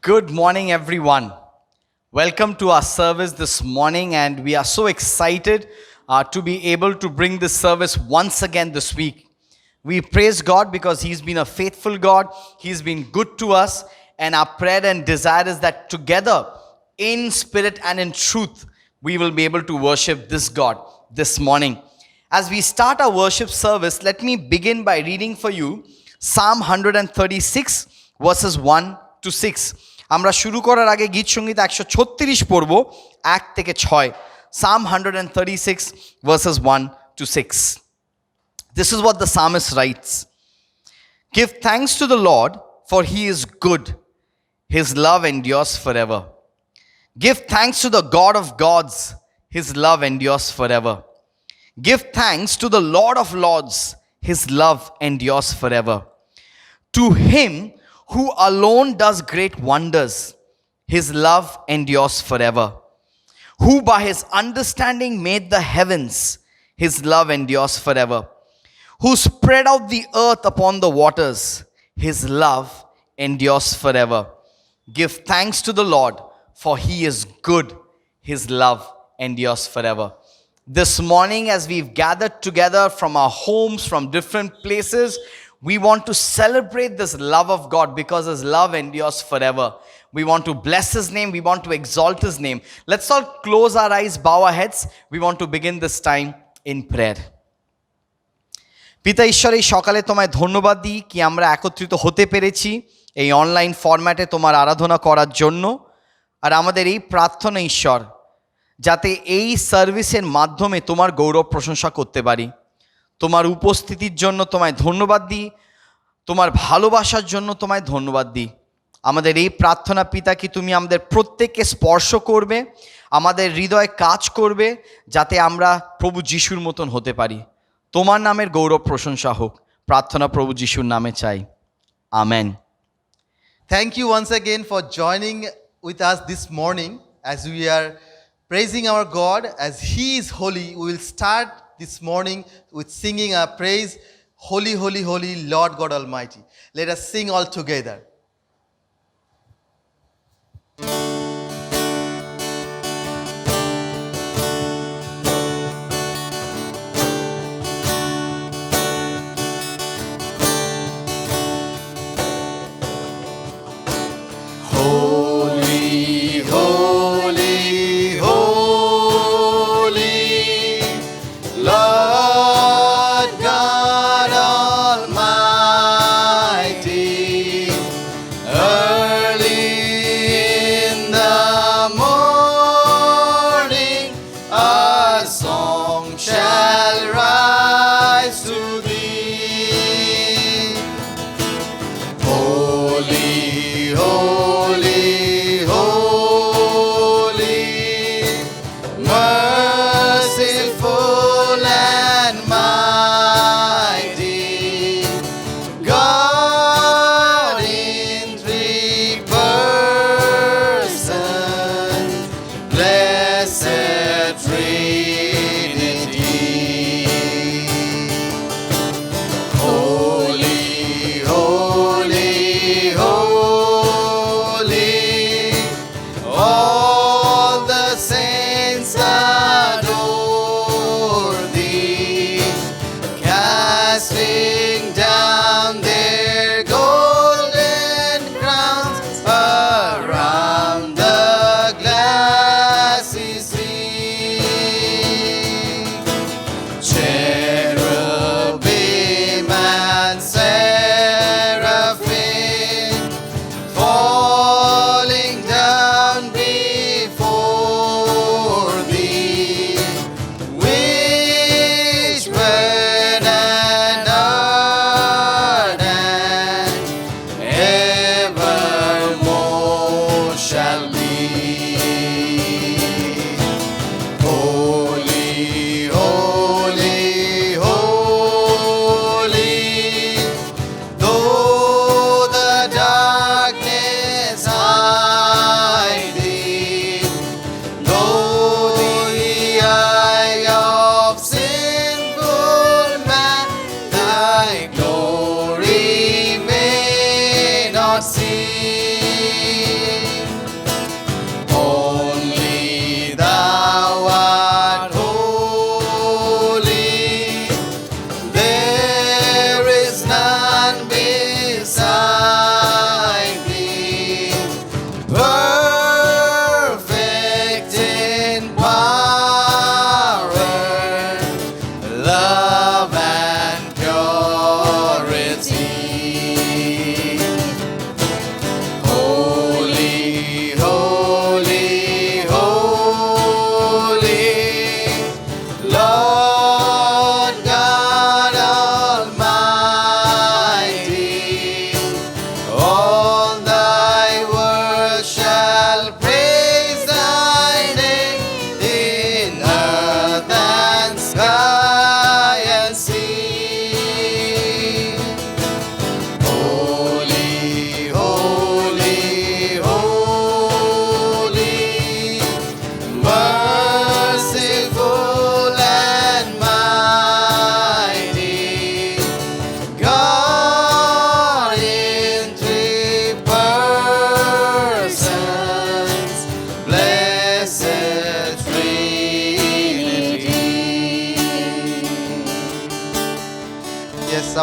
Good morning, everyone. Welcome to our service this morning, and we are so excited to be able to bring this service once again this week. We praise God because He's been a faithful God, He's been good to us, and our prayer and desire is that together, in spirit and in truth, we will be able to worship this God this morning. As we start our worship service, let me begin by reading for you Psalm 136, verses 1 to 6. আমরা শুরু করার আগে গীত সংগীত 136 পড়ব 1 থেকে 6 Psalm 136 verses 1 to 6. This is what the psalmist writes. Give thanks to the Lord, for He is good. His love endures forever. Give thanks to the God of gods. His love endures forever. Give thanks to the Lord of lords. His love endures forever. To Him who alone does great wonders, His love endures forever. Who by His understanding made the heavens, His love endures forever. Who spread out the earth upon the waters, His love endures forever. Give thanks to the Lord, for He is good. His love endures forever. This morning, as we've gathered together from our homes, from different places, we want to celebrate this love of God because His love endures forever. We want to bless His name. We want to exalt His name. Let's all close our eyes, bow our heads. We want to begin this time in prayer. পিতা ঈশ্বর, এই সকালে তোমায় ধন্যবাদ দিই কি আমরা একত্রিত হতে পেরেছি এই অনলাইন ফরম্যাটে তোমার আরাধনা করার জন্য। আর আমাদের এই প্রার্থনা ঈশ্বর, যাতে এই সার্ভিসের মাধ্যমে তোমার গৌরব প্রশংসা করতে পারি। তোমার উপস্থিতির জন্য তোমায় ধন্যবাদ দিই, তোমার ভালোবাসার জন্য তোমায় ধন্যবাদ দিই। আমাদের এই প্রার্থনা পিতা কি তুমি আমাদের প্রত্যেককে স্পর্শ করবে, আমাদের হৃদয়ে কাজ করবে, যাতে আমরা প্রভু যিশুর মতন হতে পারি। তোমার নামের গৌরব প্রশংসা হোক। প্রার্থনা প্রভু যিশুর নামে চাই, amen. Thank you once again for joining with us this morning as we are praising our God. As He is holy, we will start this morning with singing our praise, Holy, Holy, Holy, Lord God Almighty. Let us sing all together.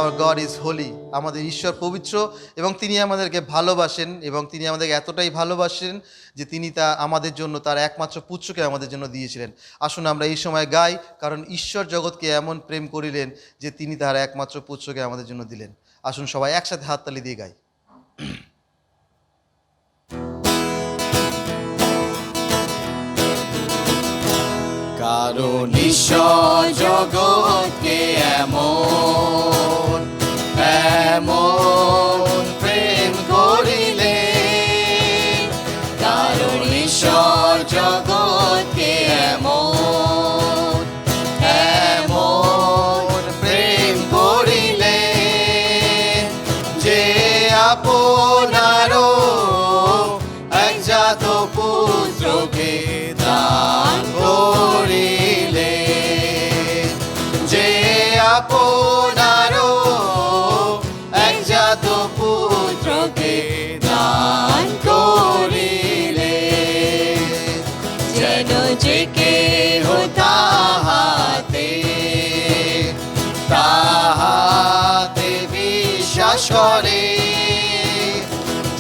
our God is holy. আমাদের ঈশ্বর পবিত্র এবং তিনি আমাদেরকে ভালোবাসেন এবং তিনি আমাদেরকে এতটাই ভালোবাসেন যে তিনি আমাদের জন্য তার একমাত্র পুত্রকে আমাদের জন্য দিয়েছিলেন। আসুন আমরা এই সময় গাই, কারণ ঈশ্বর জগৎকে এমন প্রেম করিলেন যে তিনি তার একমাত্র পুত্রকে আমাদের জন্য দিলেন। আসুন সবাই একসাথে হাততালি দিয়ে গাই। কারণ ঈশ্বর জগৎকে এমন প্রেম করিলেন, কারণ ঈশ্বর জগৎকে এমন প্রেম করিলেন যে আপনারও একজাত পুত্রকে দান করিলেন, যে আপনারও একজাত পুত্রকে দান করিলেন, যেন যে কেহ তাহাতে বিশ্বাস করে,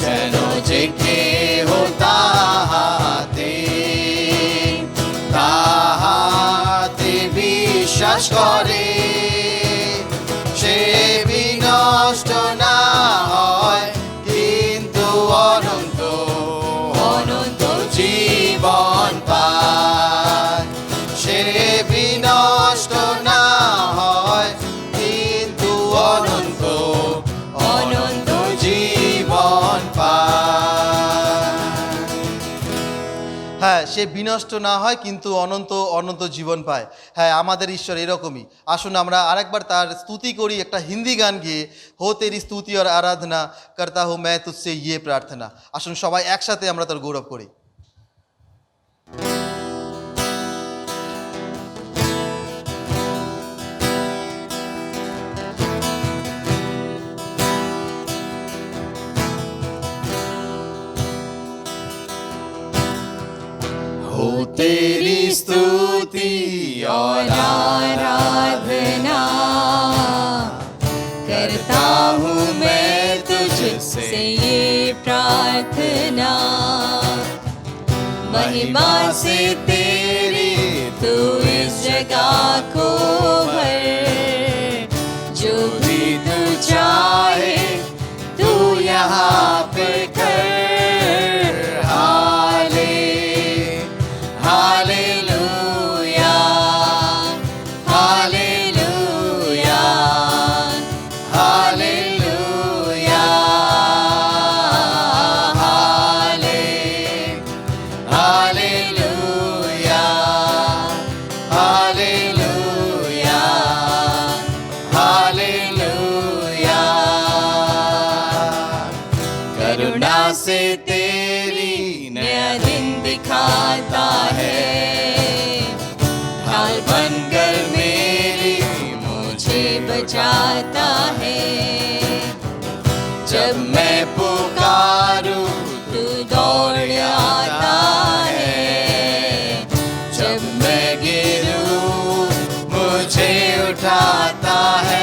যেন যে কেহ তাহাতে বিশ্বাস করে, সে বিনষ্ট না হয় কিন্তু অনন্ত জীবন পায়। সে বিনষ্ট না হয় কিন্তু অনন্ত জীবন পায়। হ্যাঁ, সে বিনষ্ট না হয় কিন্তু অনন্ত জীবন পায়। হ্যাঁ, আমাদের ঈশ্বর এরকমই। আসুন আমরা আরেকবার তার স্তুতি করি একটা হিন্দি গান গিয়ে, হো তেরি স্তুতি আর আরাধনা করতা হো मैं तुझसे ये प्रार्थना। আসুন সবাই একসাথে আমরা তার গৌরব করি। हो तेरी स्तुति और आराधना करता हूँ मैं तुझसे ये प्रार्थना, महिमा से तेरी तू इस जगह को भर, जो भी तू चाहे तू यहाँ पे कर। करुणा से तेरी नया दिन दिखाता है, ढाल बनकर मेरी मुझे बचाता है। जब मैं पुकारूं तू दौड़ आता है, जब मैं गिरूं मुझे उठाता है।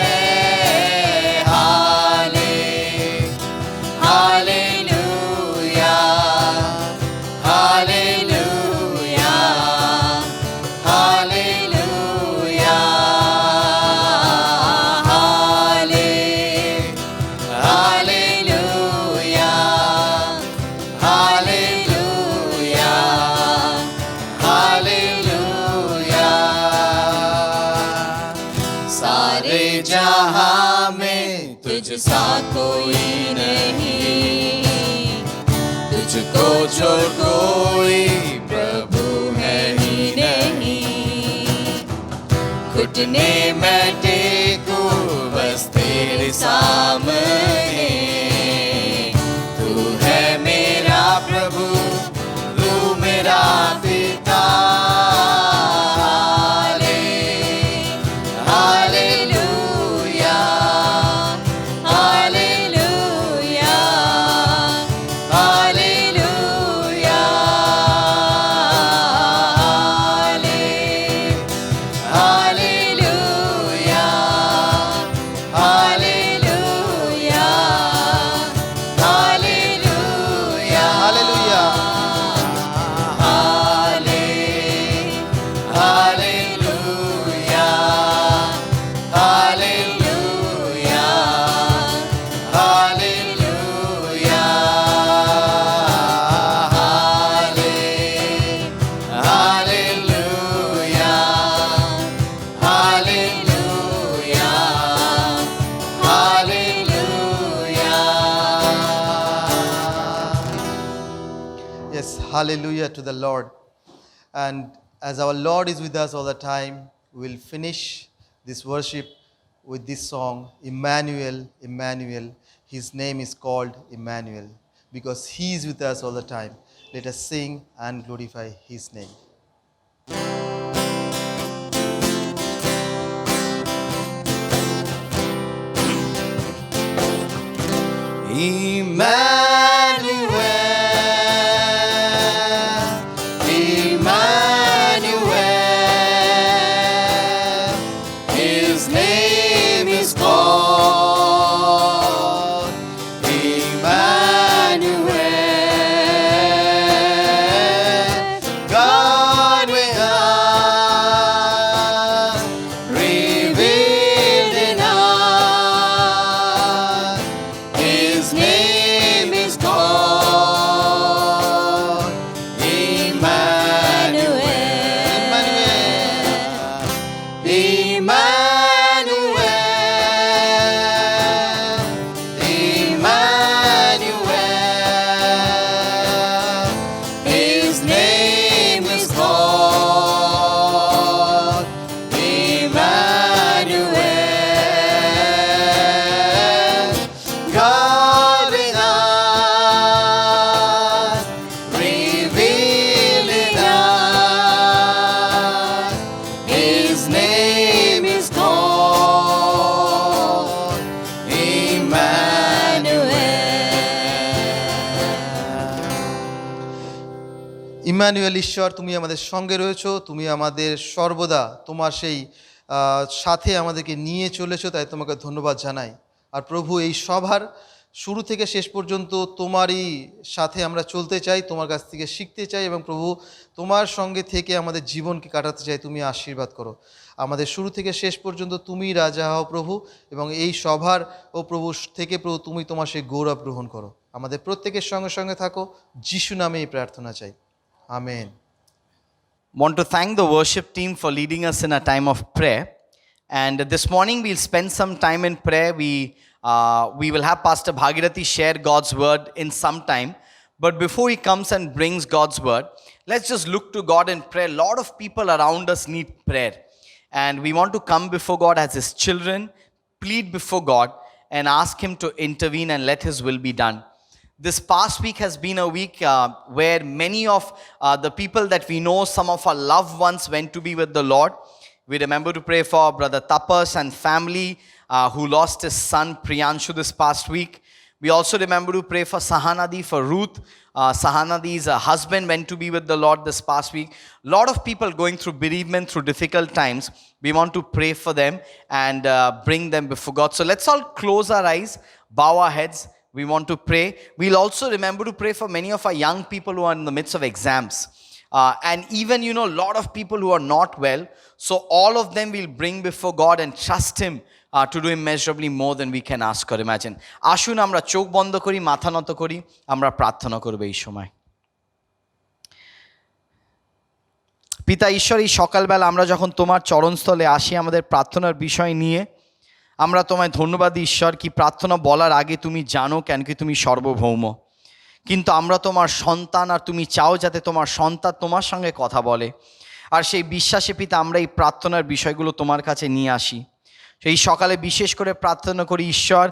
सारे जहां में तुझसा कोई नहीं, तुझको छोड़ कोई प्रभु है ही नहीं। घुटने में टेकूं बस तेरे सामने, तू है मेरा प्रभु, तू मेरा पिता। Hallelujah. Yes, hallelujah to the Lord. And as our Lord is with us all the time, we'll finish this worship with this song, Emmanuel, Emmanuel. His name is called Emmanuel because He is with us all the time. Let us sing and glorify His name. His name is called Emmanuel. God with us, revealed in us. His name is called Emmanuel. His name is called Emmanuel. God with us, revealed in us. His name is called Emmanuel. Emmanuel ঈশ্বর, তুমি আমাদের সঙ্গে রয়েছো, তুমি আমাদের সর্বদা তোমার সেই সাথে আমাদেরকে নিয়ে চলেছো, তাই তোমাকে ধন্যবাদ জানাই। আর প্রভু, এই সভার শুরু থেকে শেষ পর্যন্ত তোমারই সাথে আমরা চলতে চাই, তোমার কাছ থেকে শিখতে চাই এবং প্রভু তোমার সঙ্গে থেকে আমাদের জীবনকে কাটাতে চাই। তুমি আশীর্বাদ করো আমাদের শুরু থেকে শেষ পর্যন্ত, তুমি রাজা হও প্রভু, এবং এই সভার ও প্রভু থেকে প্রভু তুমি তোমার সেই গৌরব গ্রহণ করো। আমাদের প্রত্যেকের সঙ্গে সঙ্গে থাকো, যিশু নামে এই প্রার্থনা চাই, amen. Want to thank the worship team for leading us in a time of prayer. And this morning we'll spend some time in prayer. We will have Pastor Bhagirathi share God's word in some time. But before he comes and brings God's word, let's just look to God in prayer. A lot of people around us need prayer. And we want to come before God as his children, plead before God and ask him to intervene and let his will be done. This past week has been a week where many of the people that we know, some of our loved ones went to be with the Lord. We remember to pray for Brother Tapas and family who lost his son Priyanshu this past week. We also remember to pray for Sahanadi, for Ruth. Sahanadi's husband went to be with the Lord this past week. A lot of people going through bereavement, through difficult times. We want to pray for them and bring them before God. So let's all close our eyes, bow our heads. We want to pray. We'll also remember to pray for many of our young people who are in the midst of exams. And even, a lot of people who are not well. So all of them we'll bring before God and trust him to do immeasurably more than we can ask or imagine. আসুন আমরা চোখ বন্ধ করি, মাথা নত করি, আমরা প্রার্থনা করব এই সময়। পিতা ঈশ্বর, এই সকালবেলা আমরা যখন তোমার চরণস্থলে আসি আমাদের প্রার্থনার বিষয় নিয়ে, আমরা তোমায় ধন্যবাদ দিই ঈশ্বর, কি প্রার্থনা বলার আগে তুমি জানো, কেন কি তুমি সর্বভৌম। কিন্তু আমরা তোমার সন্তান, আর তুমি চাও যাতে তোমার সন্তান তোমার সঙ্গে কথা বলে। আর সেই বিশ্বাসে পিতা আমরা এই প্রার্থনার বিষয়গুলো তোমার কাছে নিয়ে আসি। সেই সকালে বিশেষ করে প্রার্থনা করি ঈশ্বর,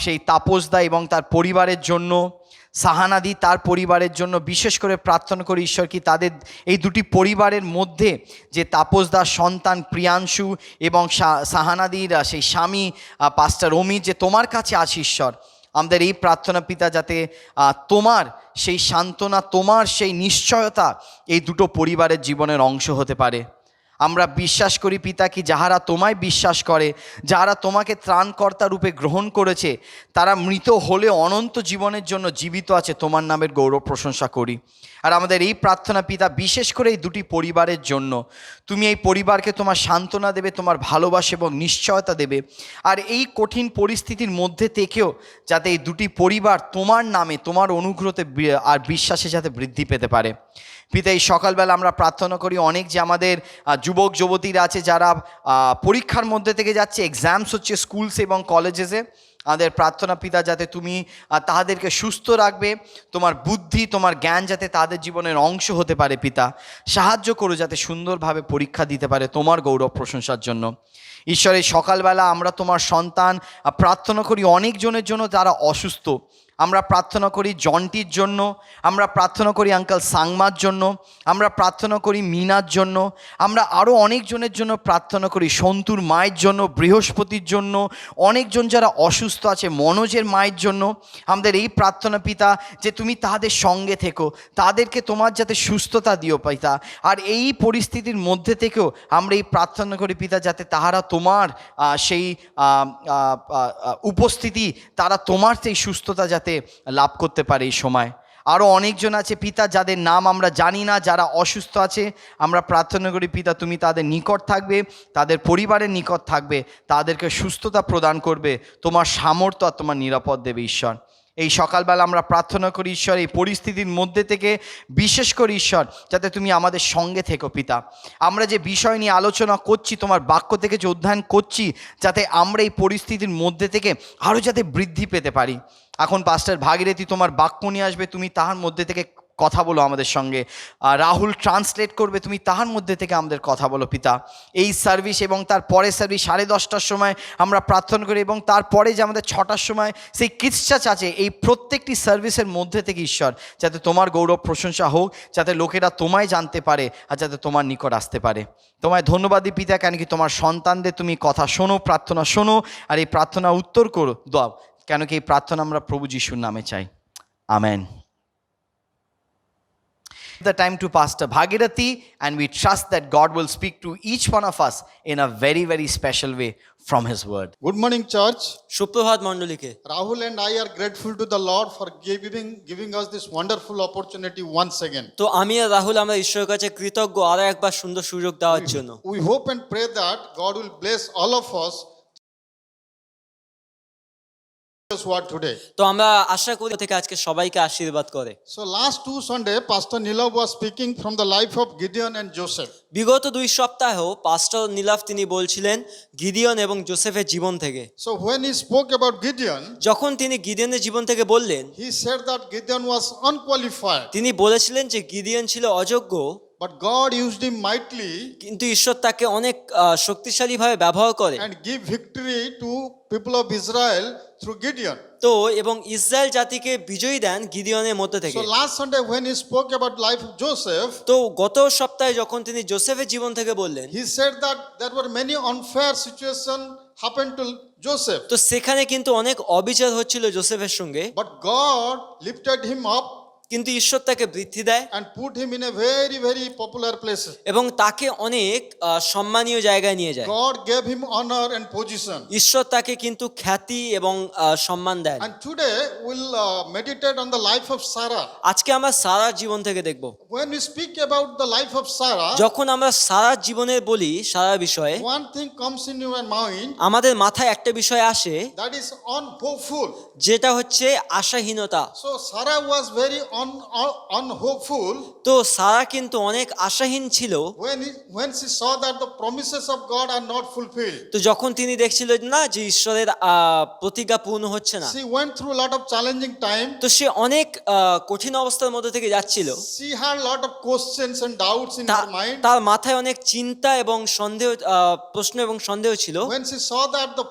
সেই তাপসদা এবং তার পরিবারের জন্য, সাহানাদি তার পরিবারের জন্য বিশেষ করে প্রার্থনা করি ঈশ্বর, কি তাদের এই দুটি পরিবারের মধ্যে যে তাপসদার সন্তান প্রিয়াংশু এবং সাহানাদির সেই স্বামী পাস্টার অমিত যে তোমার কাছে আছে ঈশ্বর, আমাদের এই প্রার্থনা পিতা যাতে তোমার সেই সান্ত্বনা, তোমার সেই নিশ্চয়তা এই দুটো পরিবারের জীবনের অংশ হতে পারে। আমরা বিশ্বাস করি পিতা, কি যাহারা তোমায় বিশ্বাস করে, যাহারা তোমাকে ত্রাণকর্তা রূপে গ্রহণ করেছে, তারা মৃত হলে অনন্ত জীবনের জন্য জীবিত আছে। তোমার নামের গৌরব প্রশংসা করি। আর আমাদের এই প্রার্থনা পিতা বিশেষ করে এই দুটি পরিবারের জন্য, তুমি এই পরিবারকে তোমার সান্ত্বনা দেবে, তোমার ভালোবাসা এবং নিশ্চয়তা দেবে। আর এই কঠিন পরিস্থিতির মধ্যে থেকেও যাতে এই দুটি পরিবার তোমার নামে, তোমার অনুগ্রহতে আর বিশ্বাসে যাতে বৃদ্ধি পেতে পারে। পিতা, এই সকালবেলা আমরা প্রার্থনা করি অনেক যে আমাদের যুবক যুবতীরা আছে যারা পরীক্ষার মধ্যে থেকে যাচ্ছে, এক্সামস হচ্ছে স্কুলসে এবং কলেজেসে। আমাদের প্রার্থনা পিতা যাতে তুমি তাহাদেরকে সুস্থ রাখবে, তোমার বুদ্ধি তোমার জ্ঞান যাতে তাদের জীবনের অংশ হতে পারে পিতা। সাহায্য করো যাতে সুন্দরভাবে পরীক্ষা দিতে পারে তোমার গৌরব প্রশংসার জন্য। ঈশ্বর, এই সকালবেলা আমরা তোমার সন্তান প্রার্থনা করি অনেকজনের জন্য যারা অসুস্থ। আমরা প্রার্থনা করি জন্টির জন্য, আমরা প্রার্থনা করি আঙ্কাল সাংমার জন্য, আমরা প্রার্থনা করি মিনার জন্য, আমরা আরও অনেকজনের জন্য প্রার্থনা করি, সন্তুর মায়ের জন্য, বৃহস্পতির জন্য, অনেকজন যারা অসুস্থ আছে, মনোজের মায়ের জন্য। আমাদের এই প্রার্থনা পিতা যে তুমি তাদের সঙ্গে থেকো, তাদেরকে তোমার যাতে সুস্থতা দিও পিতা। আর এই পরিস্থিতির মধ্যে থেকেও আমরা এই প্রার্থনা করি পিতা যাতে তাহারা তোমার সেই উপস্থিতি, তারা তোমার সেই সুস্থতা যাতে লাভ করতে পারে এই সময়। আরও অনেকজন আছে পিতা যাদের নাম আমরা জানি না, যারা অসুস্থ আছে, আমরা প্রার্থনা করি পিতা তুমি তাদের নিকট থাকবে, তাদের পরিবারের নিকট থাকবে, তাদেরকে সুস্থতা প্রদান করবে, তোমার সামর্থ্য আর তোমার নিরাপদ দেবে ঈশ্বর। এই সকালবেলা আমরা প্রার্থনা করি ঈশ্বর এই পরিস্থিতির মধ্যে থেকে বিশেষ করে ঈশ্বর যাতে তুমি আমাদের সঙ্গে থেকো পিতা। আমরা যে বিষয় নিয়ে আলোচনা করছি, তোমার বাক্য থেকে যে অধ্যয়ন করছি, যাতে আমরা এই পরিস্থিতির মধ্যে থেকে আরও যাতে বৃদ্ধি পেতে পারি। এখন পাস্টার ভাগীরথী তোমার বাক্য নিয়ে আসবে, তুমি তাহার মধ্যে থেকে কথা বলো আমাদের সঙ্গে। রাহুল ট্রান্সলেট করবে, তুমি তাহার মধ্যে থেকে আমাদের কথা বলো পিতা। এই সার্ভিস এবং তার পরের সার্ভিস 10:30টার সময় আমরা প্রার্থনা করি, এবং তারপরে যে আমাদের 6টার সময় সেই কিডস চার্চ আছে, এই প্রত্যেকটি সার্ভিসের মধ্যে থেকে ঈশ্বর যাতে তোমার গৌরব প্রশংসা হোক, যাতে লোকেরা তোমায় জানতে পারে আর যাতে তোমার নিকট আসতে পারে। তোমায় ধন্যবাদ দিই পিতা, কেন কি তোমার সন্তানদের তুমি কথা শোনো, প্রার্থনা শোনো, আর এই প্রার্থনা উত্তর করো দাও, কেন কি এই প্রার্থনা আমরা প্রভু যিশুর নামে চাই, amen. The time to Pastor Bhagirathi, and we trust that God will speak to each one of us in a very, very special way from His word. Good morning, church. সুপ্রভাত মণ্ডলীকে। Rahul and I are grateful to the Lord for giving us this wonderful opportunity once again. তো আমি আর রাহুল আমরা ঈশ্বরের কাছে কৃতজ্ঞ আরো একবার সুন্দর সুযোগ দেওয়ার জন্য। We hope and pray that God will bless all of us word today. তো আমরা আশা করি থেকে আজকে সবাইকে আশীর্বাদ করে। So last 2 Sunday, Pastor Nilav was speaking from the life of Gideon and Joseph. বিগত 2 সপ্তাহ পাস্টর নীলাভ তিনি বলছিলেন গিদিয়ন এবং জোসেফের জীবন থেকে। So when he spoke about Gideon, যখন তিনি গিদিয়নের জীবন থেকে বললেন, he said that Gideon was unqualified, তিনি বলেছিলেন যে গিদিয়ন ছিল অযোগ্য, but God used him mightily কিন্তু ঈশ্বর তাকে অনেক শক্তিশালীভাবে ব্যবহার করে and give victory to people of Israel through Gideon. তো এবং ইসরায়েল জাতিকে বিজয়ী দেন গিদিয়নের মধ্যে থেকে। So last Sunday when he spoke about life of Joseph, তো গত সপ্তাহে যখন তিনি জোসেফের জীবন থেকে বললেন, he said that there were many unfair situations happened to Joseph, তো সেখানে কিন্তু অনেক অবিচার হচ্ছিল জোসেফের সঙ্গে, but God lifted him up কিন্তু ঈশ্বর তাকে বৃদ্ধি দেয় and put him in a very, very popular place. এবং তাকে অনেক সম্মানীয় জায়গায় নিয়ে যায়। God gave him honor and position. ঈশ্বর তাকে কিন্তু খ্যাতি এবং সম্মান দেন। And today we'll meditate on the life of Sarah. আজকে আমরা সারার জীবন থেকে দেখব। When we speak about the life of Sarah, যখন আমরা সারার জীবনের বলি, সারার বিষয়ে one thing comes in your mind, আমাদের মাথায় একটা বিষয় আসে, that is unhopeful. যেটা হচ্ছে আশাহীনতা। So Sarah was very unhopeful তো সারা কিন্তু অনেক আশাহীন ছিল when she saw that the promises of God are not fulfilled. তো যখন তিনি দেখছিল না যে ঈশ্বরের প্রতিজ্ঞা পূর্ণ হচ্ছে না, She went through a lot of challenging time. তো সে অনেক কঠিন অবস্থার মধ্যে থেকে যাচ্ছিল। She had a lot of questions and doubts in her mind. তার মাথায় অনেক চিন্তা এবং সন্দেহ, প্রশ্ন এবং সন্দেহ ছিল। When she saw that the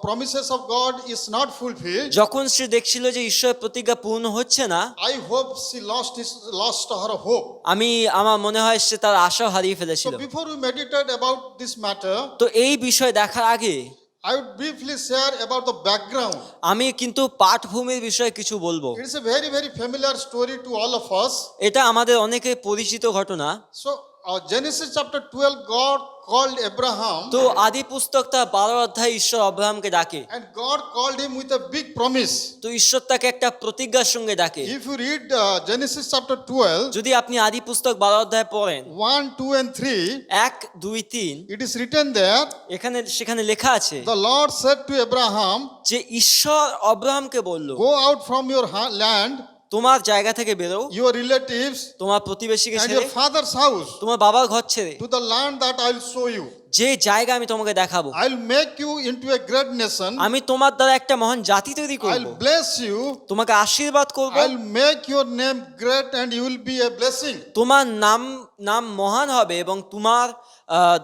promises of God is not fulfilled, যখন সে দেখছিল যে ঈশ্বরের প্রতিজ্ঞা পূর্ণ হচ্ছে না, I hope she lost her hope. আমার মনে হয় সে তার আশা হারিয়ে So ফেলেছিল। before we meditate about this matter, তো এই বিষয় দেখার আগে I would briefly share about the background. আমি কিন্তু পাঠভূমির বিষয়ে কিছু বলবো। It is a very, very familiar story to all of us. এটা আমাদের অনেকের পরিচিত ঘটনা। So Genesis chapter 12, God called Abraham, তো আদি পুস্তক তার 12 অধ্যায় ঈশ্বর আব্রাহামকে ডাকে, and God called him with a big promise. তো ঈশ্বর তাকে একটা প্রতিজ্ঞার সঙ্গে ডাকে। If you read Genesis chapter 12, যদি আপনি আদি পুস্তক 12 অধ্যায় পড়েন 1, 2 and 3, 1, 2, 3, it is written there, সেখানে লেখা আছে the Lord said to Abraham, যে ঈশ্বর আব্রাহামকে বলল, go out from your land, তোমার জায়গা থেকে বেরো, your relatives, তোমার প্রতিবেশীকে and ছেড়ে, your father's house, তোমার বাবার ঘর ছেড়ে, to the land that I will show you. যে জায়গা আমি তোমাকে দেখাবো, I'll make you into a great nation. আমি তোমার দ্বারা একটা মহান জাতি তৈরি করব, I'll bless you. তোমাকে আশীর্বাদ করব, I'll make your name great and you will be a blessing. তোমার নাম মহান হবে এবং তোমার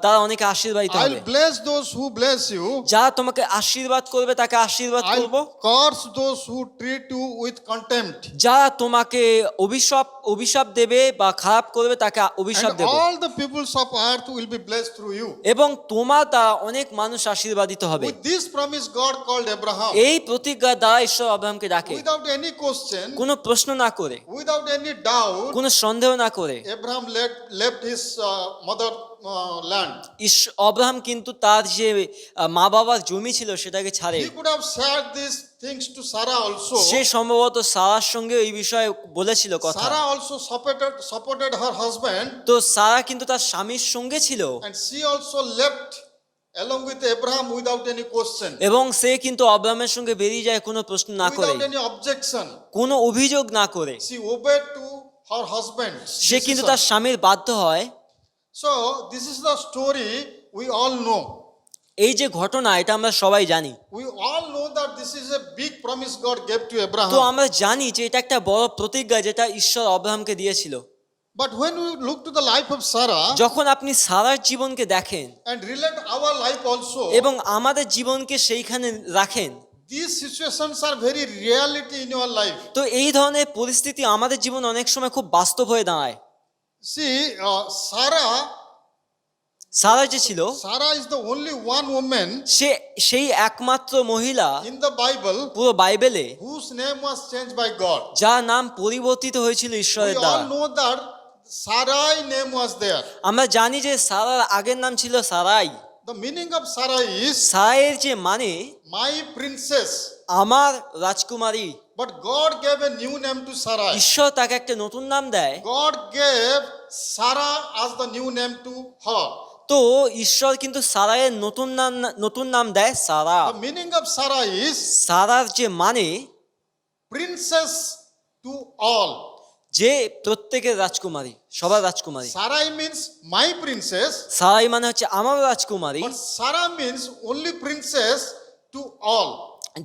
দ্বারা অনেকে আশীর্বাদিত হবে। I'll bless those who bless you. যারা তোমাকে আশীর্বাদ করবে তাকে আশীর্বাদ করব, I'll curse those who treat you with contempt. যারা তোমাকে অভিশাপ দেবে বা খারাপ করবে তাকে অভিশাপ And Dev, all the peoples of earth will be blessed through you. এবং তোমার দ্বারা অনেক মানুষ আশীর্বাদিত হবে। With this promise, God called Abraham. এই প্রতিজ্ঞা দ্বারা ঈশ্বর আব্রাহামকে ডাকে, Without any question, কোনো প্রশ্ন না করে, without any doubt, কোনো সন্দেহ না করে Abraham left his mother land. Abraham কিন্তু তার যে মা বাবার জমি ছিল সেটাকে ছাড়ে। He could have said these things to Sarah also. সে সম্ভবত সারার সঙ্গে এই বিষয়ে বলেছিল কথা। Sarah also supported her husband, তো সারা কিন্তু তার স্বামীর সঙ্গে ছিল and she also left along with Abraham without any question, এবং সে কিন্তু আব্রাহামের সঙ্গে বেরিয়ে যায় কোনো প্রশ্ন না করে, without any objection. কোনো অভিযোগ না করে। She obeyed to her husband. সে কিন্তু তার স্বামীর বাধ্য হয়। So this is the story we all know. এই যে ঘটনা এটা আমরা সবাই জানি। We all know that this is a big promise God gave to তো Abraham. আমরা জানি যে এটা একটা বড় প্রতিজ্ঞা যেটা ঈশ্বর আব্রাহামকে দিয়েছিল। But when we look to the life of Sarah যখন আপনি সারার জীবনকে দেখেন and relate our life also, এবং আমাদের জীবনকে সেইখানে রাখেন, these situations are very reality in your life. তো এই ধরনের পরিস্থিতি আমাদের জীবন অনেক সময় খুব বাস্তব হয়ে দাঁড়ায়। See, সারা যে ছিল, Sarah is the only one woman সেই একমাত্র মহিলা in the Bible পুরো বাইবেলে whose name was changed by God. যার নাম পরিবর্তিত হয়েছিল We ঈশ্বরের all দ্বারা। know that Sarai name was there. আমরা জানি যে সারার আগের নাম ছিল সারাই। The meaning of Sarai is সারাইয়ের যে মানে my princess. আমার রাজকুমারী, But God gave a new name to Sarai. ঈশ্বর তাকে একটা নতুন নাম দেয়। God gave Sarah as the new name to her. তো ঈশ্বর কিন্তু সারাইয়ের নতুন নাম দেয় সারা। The meaning of Sarah is সারার যে মানে princess to all. যে প্রত্যেকের রাজকুমারী, সবার রাজকুমারী। Sarai means my princess, সারাই মানে হচ্ছে আমার রাজকুমারী, but Sarah means only princess to all.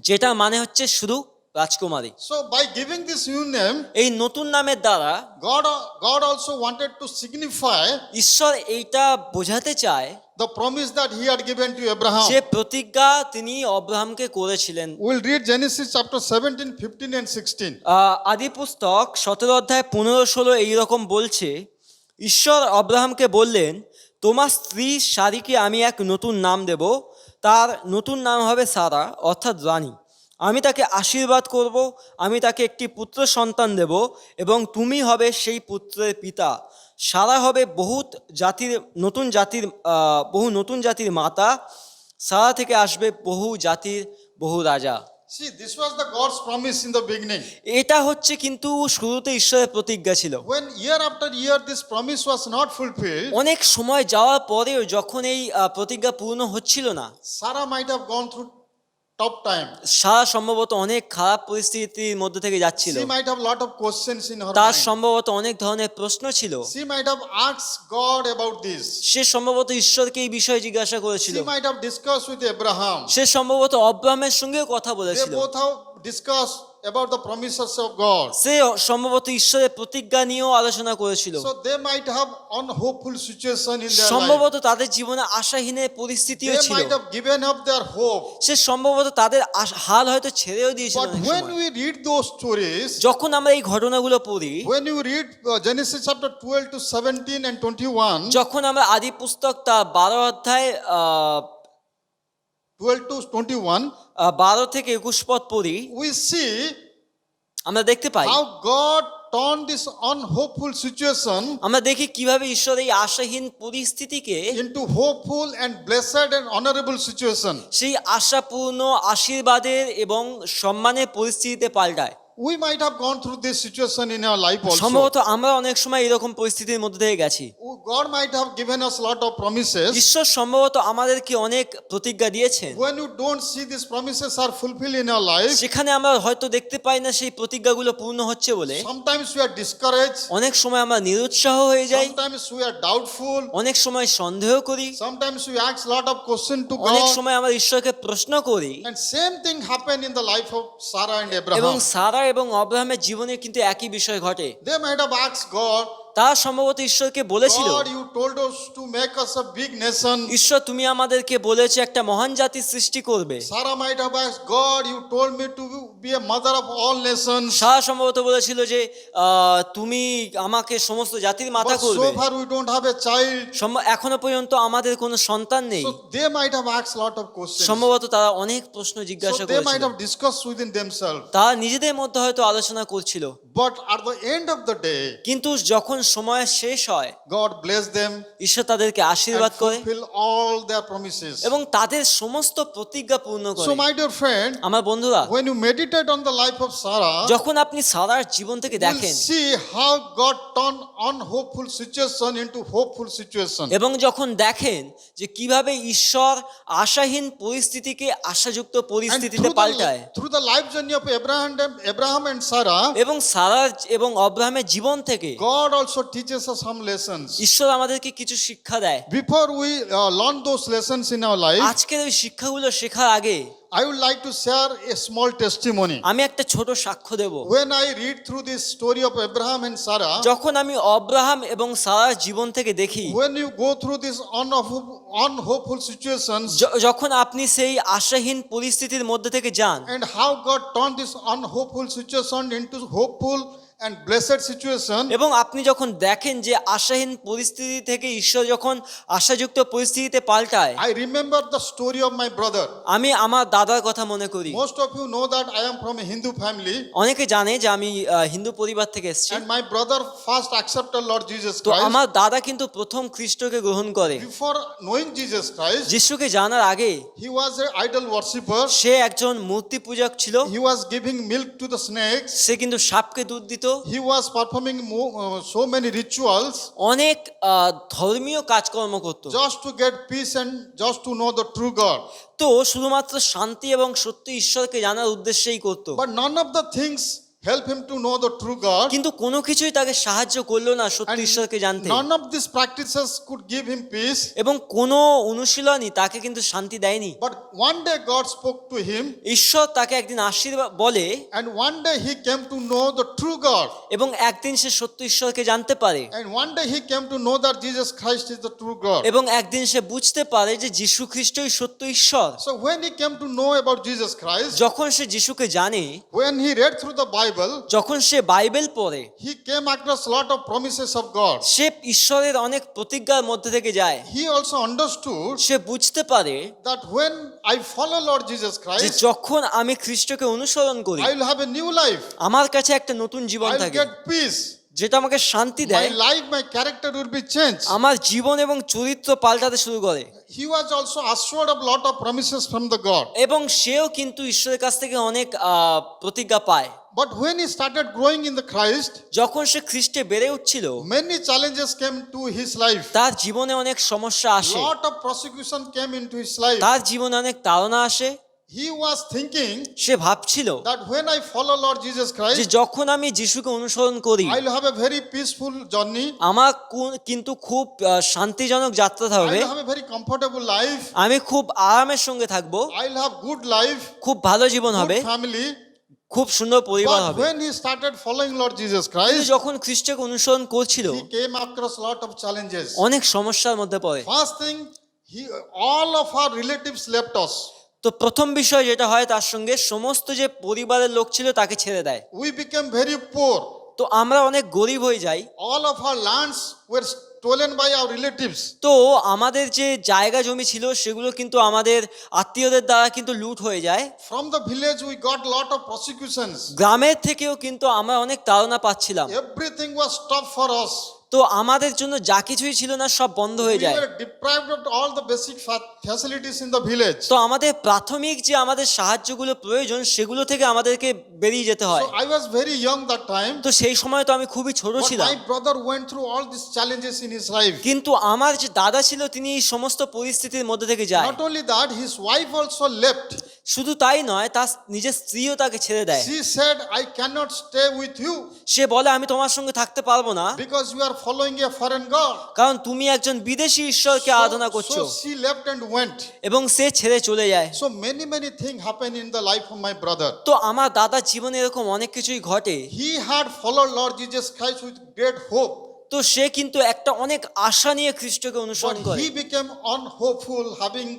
যেটা মানে হচ্ছে শুধু রাজকুমারী। So by giving this new name, এই নতুন নামের দ্বারা God also wanted to signify ঈশ্বর এইটা বোঝাতে চায় the promise that he had given to Abraham. যে প্রতিজ্ঞা তিনি আব্রাহামকে করেছিলেন। We'll read Genesis chapter 17, 15 and 16. আদি পুস্তক 17 অধ্যায় 15-16 এইরকম বলছে, ঈশ্বর আব্রাহামকে বললেন, তোমার স্ত্রী সারিকে আমি এক নতুন নাম দেব, তার নতুন নাম হবে সারা অর্থাৎ রানী। আমি তাকে আশীর্বাদ করব, আমি তাকে একটি পুত্র সন্তান দেব এবং তুমি হবে সেই পুত্রের পিতা। সারা হবে বহু নতুন জাতির মাতা, সারা থেকে আসবে বহু জাতির বহু রাজা। See, this was the God's promise in the beginning. এটা হচ্ছে কিন্তু শুরুতে ঈশ্বরের প্রতিজ্ঞা ছিল। When year after year this promise was not fulfilled, অনেক সময় যাওয়ার পরেও যখন এই প্রতিজ্ঞা পূর্ণ হচ্ছিল না, Sarah might have gone through tough time. সারা সম্ভবত অনেক খারাপ পরিস্থিতির মধ্যে থেকে যাচ্ছিল। She might have lot of questions in her তার mind. সম্ভবত অনেক ধরনের প্রশ্ন ছিল। She might have asked God about this. সে সম্ভবত ঈশ্বরকে এই বিষয়ে জিজ্ঞাসা করেছিল। She might have discussed with Abraham. সে সম্ভবত আব্রাহামের সঙ্গেও কথা They বলেছিল। both have discussed about the promises of God. সে সম্ভবত ঈশ্বরের প্রতিজ্ঞা নিয়েও আলোচনা করেছিল। So they might have unhopeful situation in their life. সম্ভবত তাদের জীবনে আশাহীনের পরিস্থিতিও They ছিল। might have given up their hope. সে সম্ভবত তাদের হাল হয়তো ছেড়েও দিয়েছিল But অনেক when সময়। we read those stories, যখন আমরা এই ঘটনাগুলো পড়ি, when you read Genesis chapter 12 to 17 and 21, যখন আমরা আদি পুস্তক তার 12 অধ্যায় 12 to 21, 12 থেকে 21 পদ পড়ি, we see আমরা দেখতে পাই, how God turned this unhopeful situation আমরা দেখি কিভাবে ঈশ্বর এই আশাহীন পরিস্থিতিকে into hopeful and blessed and honorable situation. সেই আশাপূর্ণ আশীর্বাদের এবং সম্মানের পরিস্থিতিতে পাল্টায়। We might have gone through this situation in our life also. সম্ভবত আমরা অনেক সময় এরকম পরিস্থিতির মধ্যে দিয়ে গেছি। God might have given us lot of promises. ঈশ্বর সম্ভবত আমাদেরকে অনেক প্রতিজ্ঞা দিয়েছেন, When you don't see these promises are fulfilled in your life, সেখানে আমরা হয়তো দেখতে পাই না সেই প্রতিজ্ঞাগুলো পূর্ণ হচ্ছে বলে sometimes we are discouraged, অনেক সময় আমরা নিরুৎসাহ হয়ে যাই, sometimes we are doubtful, অনেক সময় সন্দেহ করি, sometimes we ask lot of questions to অনেক God. সময় আমরা ঈশ্বরকে প্রশ্ন করি। And same thing happened in the life of Sarah and এবং Abraham. সারা এবং অব্রাহামের জীবনে কিন্তু একই বিষয় ঘটে। They might have asked God, তারা সম্ভবত ঈশ্বরকে বলেছিল, God, you told us to make us a big nation. ঈশ্বর তুমি আমাদেরকে বলেছো একটা মহান জাতির সৃষ্টি করবে। Sarah might have asked, God, you told me to be a mother of all nations. সারা সম্ভবত বলেছিল যে তুমি আমাকে সমস্ত জাতির মাতা But করবে। so far we don't have a child. এখনো পর্যন্ত আমাদের কোনো সন্তান নেই। So they might have asked lot of questions. সম্ভবত তারা অনেক প্রশ্ন জিজ্ঞাসা So they might করেছিল, have discussed within themselves. তারা নিজেদের মধ্যে হয়তো আলোচনা করছিল। But at the end of the day, কিন্তু যখন সময় শেষ হয়, God bless them ঈশ্বর তাদেরকে আশীর্বাদ and করে fulfill all their promises. এবং তাদের সমস্ত প্রতিজ্ঞা পূর্ণ করে। So my dear friend, আমার বন্ধুরা, when you meditate on the life of Sarah, যখন আপনি সারার জীবন থেকে you will দেখেন see how God turned unhopeful situation into hopeful situation. এবং যখন দেখেন যে কিভাবে ঈশ্বর আশাহীন পরিস্থিতিকে আশাযুক্ত And পরিস্থিতিতে পাল্টায়, through the life journey of Abraham and Sarah, এবং সারার এবং অব্রাহামের জীবন থেকে God also teaches us some lessons. ঈশ্বর আমাদেরকে কিছু শিক্ষা দেয়। Before we learn those lessons in our life, আজকের ওই শিক্ষাগুলো শেখার আগে I would like to share a small testimony. আমি একটা ছোট সাক্ষ্য দেব। When I read through this story of Abraham and Sarah, যখন আমি অব্রাহাম এবং সারার জীবন থেকে দেখি, when you go through these unhopeful situations যখন আপনি সেই আশাহীন পরিস্থিতির মধ্যে থেকে যান and how God turned this unhopeful situation into hopeful and blessed situation, এবং আপনি যখন দেখেন যে আশাহীন পরিস্থিতি থেকে ঈশ্বর যখন আশাযুক্ত পরিস্থিতিতে পাল্টায়, I remember the story of my brother. আমি আমার দাদার কথা মনে করি। Most of you know that I am from a Hindu family, অনেকে জানে যে আমি হিন্দু পরিবার থেকে এসেছি। and my brother first accepted Lord Jesus তো Christ. আমার দাদা কিন্তু প্রথম খ্রিস্টকে গ্রহণ করে। Before knowing Jesus Christ, যিশুকে জানার আগে he was an idol worshipper. সে একজন মূর্তি পূজক ছিল। He was giving milk to the snakes. সে কিন্তু সাপকে দুধ দিত। He was performing so many rituals অনেক ধর্মীয় কাজকর্ম করত, just to get peace and just to know the true God. তো শুধুমাত্র শান্তি এবং সত্য ঈশ্বরকে জানার উদ্দেশ্যেই করত। But none of the things help him to know the true God. কিন্তু কোনো কিছুই তাকে সাহায্য করলো না সত্য And ঈশ্বরকে জানতে, none of these practices could give him peace. এবং কোনো অনুশীলনই তাকে কিন্তু শান্তি দেয়নি। But one day God spoke to him, ঈশ্বর তাকে একদিন আশীর্বাদ বলে, and one day he came to know the true God. এবং একদিন সে সত্য ঈশ্বরকে জানতে পারে, And one day he came to know that Jesus Christ is the true God. এবং একদিন সে বুঝতে পারে যে যীশু খ্রিস্টই সত্য ঈশ্বর। So when he came to know about Jesus Christ, যখন সে যীশুকে জানে, when he read through the Bible, যখন সে বাইবেল পড়ে, he came across a lot of promises of God. সে ঈশ্বরের অনেক প্রতিজ্ঞার মধ্যে থেকে যায়। He also understood সে বুঝতে পারে that when I follow Lord Jesus যে Christ, যখন আমি খ্রিস্টকে অনুসরণ করি, I will have a new life. আমার কাছে একটা নতুন জীবন I will থাকে, get peace. যেটা আমাকে শান্তি My দেয়। life, my character will be changed. আমার জীবন এবং চরিত্র পাল্টাতে শুরু করে, He was also assured of lot of promises from the God. এবং সেও কিন্তু ঈশ্বরের কাছ থেকে অনেক প্রতিজ্ঞা পায়। But when he started growing in the Christ, যখন সে খ্রিস্টে বেড়ে উঠছিল, many challenges came to his life. তার জীবনে অনেক সমস্যা আসে, Lot of persecution came into his life. তার জীবনে অনেক তাড়না আসে। He was thinking সে ভাবছিল that when I follow Lord Jesus যে Christ, যখন আমি যিশুকে অনুসরণ করি, I will have a very peaceful journey. আমার কিন্তু খুব শান্তিজনক যাত্রা I হবে, will have a very comfortable life. আমি খুব আরামের সঙ্গে থাকবো, I will have good life, খুব ভালো জীবন হবে, good family. খুব সুন্দর পরিবার But হবে। when he started following Lord Jesus কিন্তু Christ, যখন খ্রিস্টকে অনুসরণ করছিল, he came across a lot of challenges. অনেক সমস্যার মধ্যে পড়ে। First thing, all of our relatives left us. তো প্রথম বিষয় যেটা হয়, তার সঙ্গে সমস্ত যে পরিবারের লোক ছিল তাকে ছেড়ে দেয়। We became very poor. তো আমরা অনেক গরিব হয়ে যাই। All of our lands were stolen by our relatives. তো আমাদের যে জায়গা জমি ছিল সেগুলো কিন্তু আমাদের আত্মীয়দের দ্বারা কিন্তু লুট হয়ে যায়। From the village we got lot of persecutions. গ্রামের থেকেও কিন্তু আমরা অনেক তাড়না পাচ্ছিলাম। Everything was tough for us. তো আমাদের জন্য যা কিছুই ছিল না সব বন্ধ হয়ে We যায়। were deprived of all the basic facilities in the village. তো আমাদের প্রাথমিক যে আমাদের সাহায্যগুলো প্রয়োজন সেগুলো থেকে আমাদেরকে বেরিয়ে যেতে হয়। So I was very young that time. তো সেই সময় তো আমি খুবই ছোট But ছিলাম, my brother went through all these challenges in his life. কিন্তু আমার যে দাদা ছিল তিনি এই সমস্ত পরিস্থিতির মধ্যে থেকে যায়। Not only that, his wife also left. শুধু তাই নয়, তার নিজের স্ত্রীও তাকে ছেড়ে দেয়। She said, I cannot stay with you সে বলে আমি তোমার সঙ্গে থাকতে পারবো না, because you are following a foreign god. কারণ তুমি একজন বিদেশি ঈশ্বরকে আরাধনা করছো। So she left and went. এবং সে ছেড়ে চলে যায়। So many things happen in the life of my brother. তো আমার দাদার জীবনে এরকম অনেক কিছুই ঘটে। He had followed Lord Jesus Christ with great hope, তো সে কিন্তু একটা অনেক আশা নিয়ে খ্রিস্টকে অনুসরণ but করে, he became unhopeful having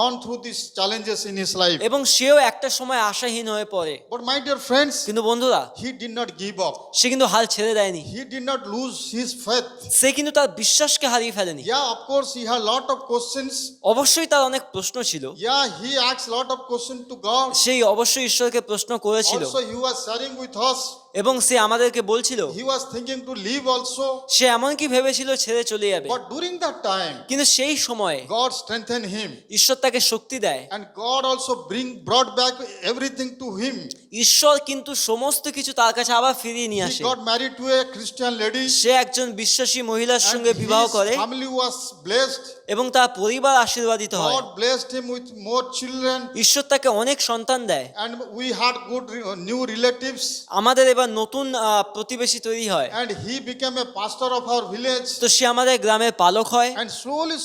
gone through these challenges in his life. এবং সেও একটা সময় আশাহীন হয়ে পড়ে। But my dear friends, কিন্তু বন্ধুরা, he did not give up. সে কিন্তু হাল ছেড়ে দেয়নি, He did not lose his faith. সে কিন্তু তার বিশ্বাসকে হারিয়ে ফেলেনি। Yeah, of course, he had lot of questions. অবশ্যই তার অনেক প্রশ্ন ছিল, Yeah, he asked lot of questions to God. সেই অবশ্যই ঈশ্বরকে প্রশ্ন করেছিল, Also, he was sharing with us. এবং সে আমাদেরকে বলছিল, He was thinking to leave also. সে এমনকি ভেবেছিল ছেড়ে চলে যাবে। But during that time, কিন্তু সেই সময়ে God strengthened him. ঈশ্বর তাকে শক্তি দেয়, And God also brought back everything to him. ঈশ্বর কিন্তু সমস্ত কিছু তার কাছে আবার ফিরিয়ে নিয়ে He আসে। got married to a Christian lady. সে একজন বিশ্বাসী মহিলার And সঙ্গে বিবাহ করে, his family was blessed. এবং তার পরিবার আশীর্বাদিত হয়। God blessed him with more children. ঈশ্বর তাকে অনেক সন্তান দেয়। And we had good new relatives. আমাদের এবার নতুন প্রতিবেশী তৈরি হয়। And he became a pastor of our village. তো সে আমাদের গ্রামের পালক হয়, And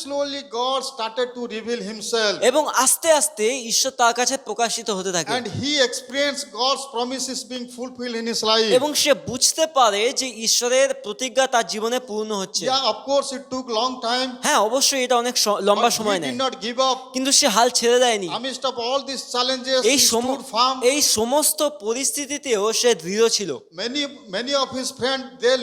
slowly God started to reveal himself. এবং আস্তে আস্তে ঈশ্বর তার কাছে প্রকাশিত হতে থাকে, And he experienced God's promises being fulfilled in his life. এবং সে বুঝতে পারে যে ঈশ্বরের প্রতিজ্ঞা তার জীবনে পূর্ণ হচ্ছে। Yeah, of course, it took long time. হ্যাঁ, অবশ্যই এটা অনেক লম্বা But সময় he নেয়, did not give up. কিন্তু সে হাল ছেড়ে দেয়নি। Amidst of all these challenges, he এই stood firm. এই সমস্ত পরিস্থিতিতেও সে দৃঢ় ছিল। Many of his friends, they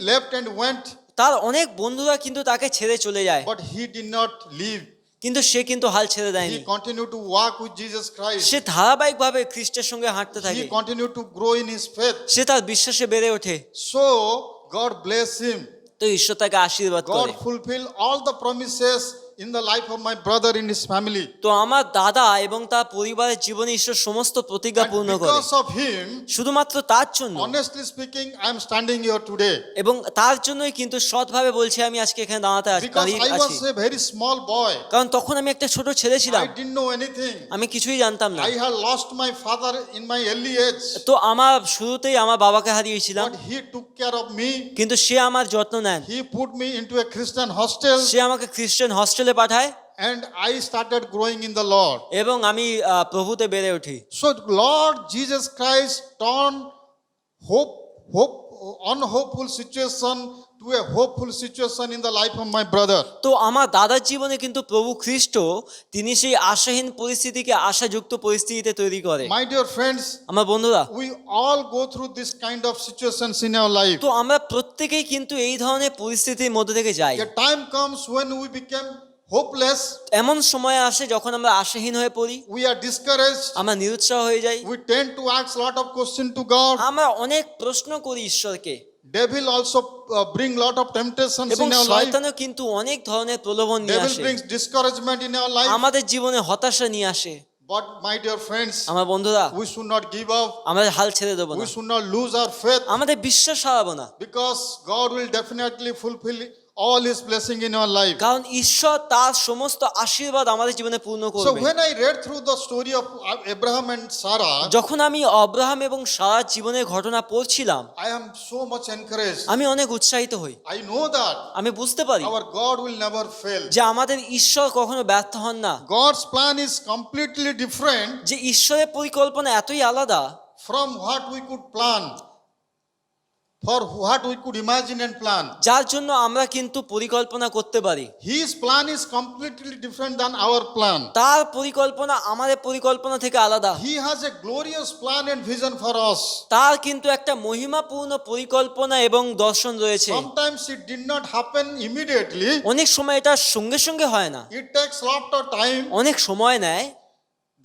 left and went, তার অনেক বন্ধুরা কিন্তু তাকে ছেড়ে চলে যায়, but he did not leave. কিন্তু সে কিন্তু হাল ছেড়ে দেয়নি। He continued to walk with Jesus Christ. সে ধারাবাহিকভাবে খ্রিস্টের সঙ্গে হাঁটতে থাকে, He continued to grow in his faith. সে তার বিশ্বাসে বেড়ে ওঠে। So God bless him. তো ঈশ্বর তাকে আশীর্বাদ করে। God fulfilled all the promises in the life of my brother in his family. তো আমার দাদা এবং তার পরিবারের জীবনে ঈশ্বর সমস্ত প্রতিজ্ঞা পূর্ণ And করে। because of him, শুধুমাত্র তার জন্য, honestly speaking, I am standing here today. এবং তার জন্যই কিন্তু সৎভাবে বলছি আমি আজকে এখানে Because দাঁড়িয়ে I আছি। was a very small boy. কারণ তখন আমি একটা ছোট ছেলে ছিলাম, I didn't know anything. আমি কিছুই জানতাম না। I had lost my father in my early age. তো আমার শুরুতেই আমার বাবাকে হারিয়েছিলাম, But he took care of me. কিন্তু সে আমার যত্ন নেন। He put me into a Christian hostel. সে আমাকে খ্রিস্টান হস্টেলে পাঠায়, And I started growing in the Lord. এবং আমি প্রভুতে বেড়ে উঠি। So Lord Jesus Christ turned unhopeful situation to a hopeful situation in the life of my brother. তো আমার দাদার জীবনে কিন্তু প্রভু খ্রিস্ট তিনি সেই আশাহীন পরিস্থিতিকে আশাযুক্ত পরিস্থিতিতে তৈরি করে। My dear friends, আমার বন্ধুরা, we all go through this kind of situations in our life. তো আমরা প্রত্যেকেই কিন্তু এই ধরনের পরিস্থিতির মধ্যে থেকে যাই। A time comes when we become hopeless, এমন সময় আসে যখন আমরা আশাহীন হয়ে পড়ি, we are discouraged, আমরা নিরুৎসাহ হয়ে যাই, we tend to ask lot of questions to God. আমরা অনেক প্রশ্ন করি ঈশ্বরকে, Devil also bring lot of temptations এবং in our life. শয়তানও কিন্তু অনেক ধরনের প্রলোভন নিয়ে Devil আসে, brings discouragement in our life. আমাদের জীবনে হতাশা নিয়ে আসে। But my dear friends, আমার বন্ধুরা, we should not give up. আমাদের হাল ছেড়ে দেবো না, We should not lose our faith, আমাদের বিশ্বাস হারাবো না, because God will definitely fulfill all his blessing in our life. কারণ ঈশ্বর তার সমস্ত আশীর্বাদ আমাদের জীবনে পূর্ণ So করবে। when I read through the story of Abraham and Sarah, যখন আমি অব্রাহাম এবং সারার জীবনের ঘটনা পড়ছিলাম, I am so much encouraged. আমি অনেক উৎসাহিত হই। I know that আমি বুঝতে পারি our God will never fail. যে আমাদের ঈশ্বর কখনো ব্যর্থ হন না, God's plan is completely different যে ঈশ্বরের পরিকল্পনা এতই আলাদা from what we could plan, for what we could imagine and plan. যার জন্য আমরা কিন্তু পরিকল্পনা করতে পারি। His plan is completely different than our plan. তার পরিকল্পনা আমাদের পরিকল্পনা থেকে আলাদা। He has a glorious plan and vision for us. তার কিন্তু একটা মহিমাপূর্ণ পরিকল্পনা এবং দর্শন রয়েছে। Sometimes it did not happen immediately. অনেক সময় এটা সঙ্গে সঙ্গে হয় না, It takes lot of time. অনেক সময় নেয়।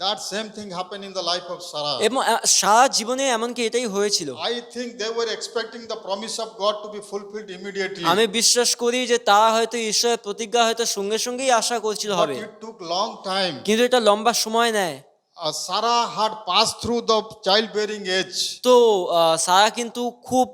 That same thing happened in the life of Sarah. এবং সারা জীবনে এমনকি এটাই হয়েছিল। I think they were expecting the promise of God to be fulfilled immediately. আমি বিশ্বাস করি যে তারা হয়তো ঈশ্বরের প্রতিজ্ঞা হয়তো সঙ্গে সঙ্গেই আশা করছিল But হবে, it took long time. কিন্তু এটা লম্বা সময় নেয়। Sarah had passed through the childbearing age. তো সারা কিন্তু খুব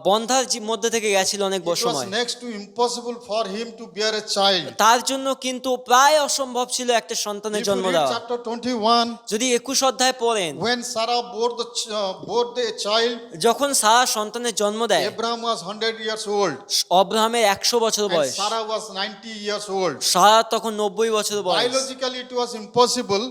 বন্ধার মধ্যে থেকে গেছিল অনেক It was সময়। next to impossible for him to bear a child. তার জন্য কিন্তু প্রায় অসম্ভব ছিল একটা সন্তানের If you জন্ম read দেওয়া। chapter 21, যদি 21 অধ্যায় পড়েন, when Sarah bore the child, যখন সারা সন্তানের জন্ম দেয়, Abraham was 100 years old অব্রাহামের 100 বছর and বয়স, Sarah was 90 years old. সারা তখন 90 বছর বয়স। Biologically, it was impossible,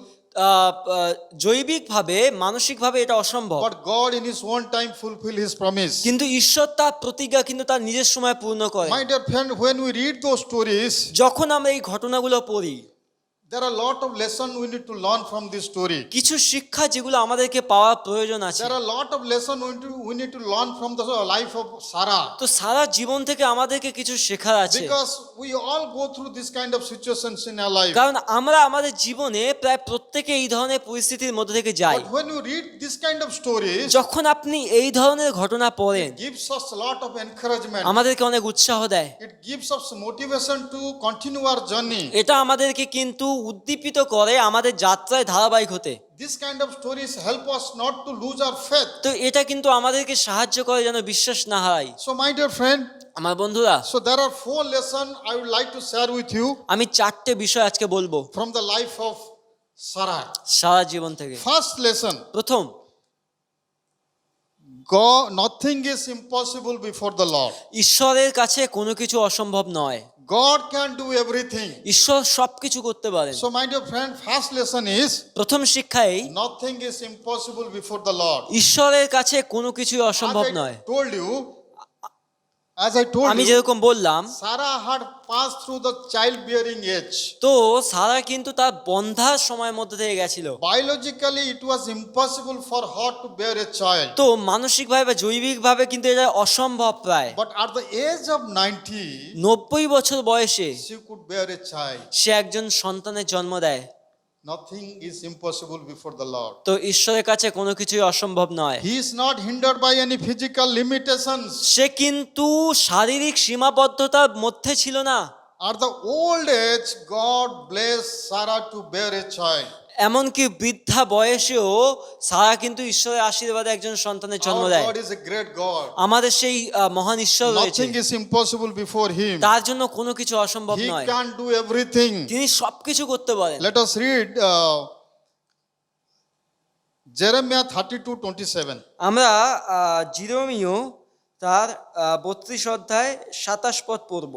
জৈবিকভাবে মানসিকভাবে এটা অসম্ভব, but God in His own time fulfilled His promise. কিন্তু ঈশ্বর তার প্রতিজ্ঞা কিন্তু তার নিজের সময় পূর্ণ করে। My dear friend, when we read those stories, যখন আমরা এই ঘটনাগুলো পড়ি, there are a lot of lessons we need to learn from this story. কিছু শিক্ষা যেগুলো আমাদেরকে পাওয়ার প্রয়োজন আছে। There are a lot of lessons we need to learn from the life of Sarah. তো সারা জীবন থেকে আমাদেরকে কিছু শেখার আছে, Because we all go through this kind of situations in our life. কারণ আমরা আমাদের জীবনে প্রায় প্রত্যেকে এই ধরনের পরিস্থিতির মধ্যে থেকে যাই। But when you read this kind of stories, যখন আপনি এই ধরনের ঘটনা পড়েন, it gives us a lot of encouragement. আমাদেরকে অনেক উৎসাহ দেয়, It gives us motivation to continue our journey. এটা আমাদেরকে কিন্তু উদ্দীপিত করে আমাদের যাত্রায় ধারাবাহিক হতে। This kind of stories help us not to lose our faith. তো এটা কিন্তু আমাদেরকে সাহায্য করে যেন বিশ্বাস না হারাই। So my dear friend, আমার বন্ধুরা, so there are 4 lessons I would like to share with you আমি 4টে বিষয় আজকে বলবো from the life of Sarah. সারা জীবন থেকে। First lesson, প্রথম, God, nothing is impossible before the Lord. ঈশ্বরের কাছে কোনো কিছু অসম্ভব নয়। God can do everything. ঈশ্বর সবকিছু করতে পারেন। So my dear friend, first lesson is প্রথম শিক্ষা এই, nothing is impossible before the Lord. ঈশ্বরের কাছে কোনো কিছুই অসম্ভব নয়। As I told আমি you, যেরকম বললাম, Sarah had passed through the childbearing age. তো সারা কিন্তু তার বন্ধার সময়ের মধ্যে থেকে গেছিল। Biologically, it was impossible for her to bear a child. তো মানসিকভাবে বা জৈবিকভাবে কিন্তু এটা অসম্ভব প্রায়। But at the age of 90, 90 বছর বয়সে she could bear a child. সে একজন সন্তানের জন্ম দেয়। Nothing is impossible before the Lord. তো ঈশ্বরের কাছে কোনো কিছুই অসম্ভব নয়। He is not hindered by any physical limitations. সে কিন্তু শারীরিক সীমাবদ্ধতার মধ্যে ছিল না। At the old age, God blessed Sarah to bear a child. এমনকি বৃদ্ধা বয়সেও সারা কিন্তু ঈশ্বরের আশীর্বাদে একজন সন্তানের জন্ম Our দেয়। God is a great God. আমাদের সেই মহান ঈশ্বর রয়েছে, Nothing is impossible before Him. তার জন্য কোনো কিছু অসম্ভব He নয়। can do everything. তিনি সবকিছু করতে পারেন। Let us read Jeremiah 32:27. আমরা জিরোমীয় তার 32 অধ্যায় 27 পদ পড়ব।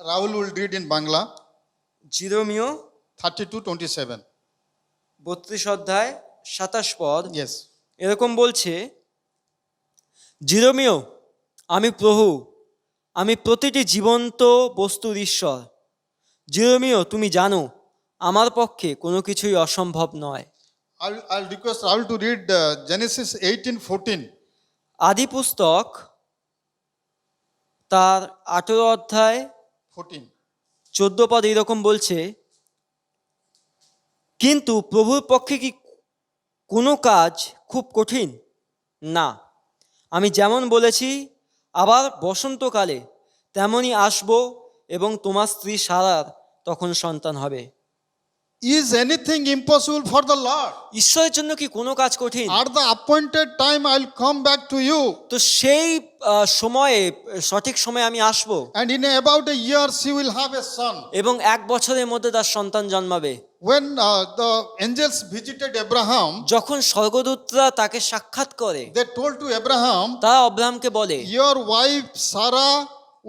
Rahul will read in Bangla. জিরোমীয় 32:27. 32 অধ্যায় 27 পদ Yes. এরকম বলছে, জিরোমীয়, আমি প্রভু, আমি প্রতিটি জীবন্ত বস্তুর ঈশ্বর। জিরোমীয়, তুমি জানো আমার পক্ষে কোনো কিছুই অসম্ভব নয়। I'll request Rahul to read Genesis 18:14. আদি পুস্তক তার 18 অধ্যায় 14. 14 পদ এইরকম বলছে, কিন্তু প্রভুর পক্ষে কি কোনো কাজ খুব কঠিন? না, আমি যেমন বলেছি আবার বসন্তকালে তেমনই আসব এবং তোমার স্ত্রী সারার তখন সন্তান হবে। Is anything impossible for the Lord? ঈশ্বরের জন্য কি কোনো কাজ কঠিন? At the appointed time, I'll come back to you. তো সেই সময়ে, সঠিক সময়ে আমি আসব And in about a year, she will have a son. এবং 1 বছরের মধ্যে তার সন্তান জন্মাবে। When the angels visited Abraham, যখন স্বর্গদূতরা তাকে সাক্ষাৎ করে, they told to Abraham, তারা অব্রাহামকে বলে your wife Sarah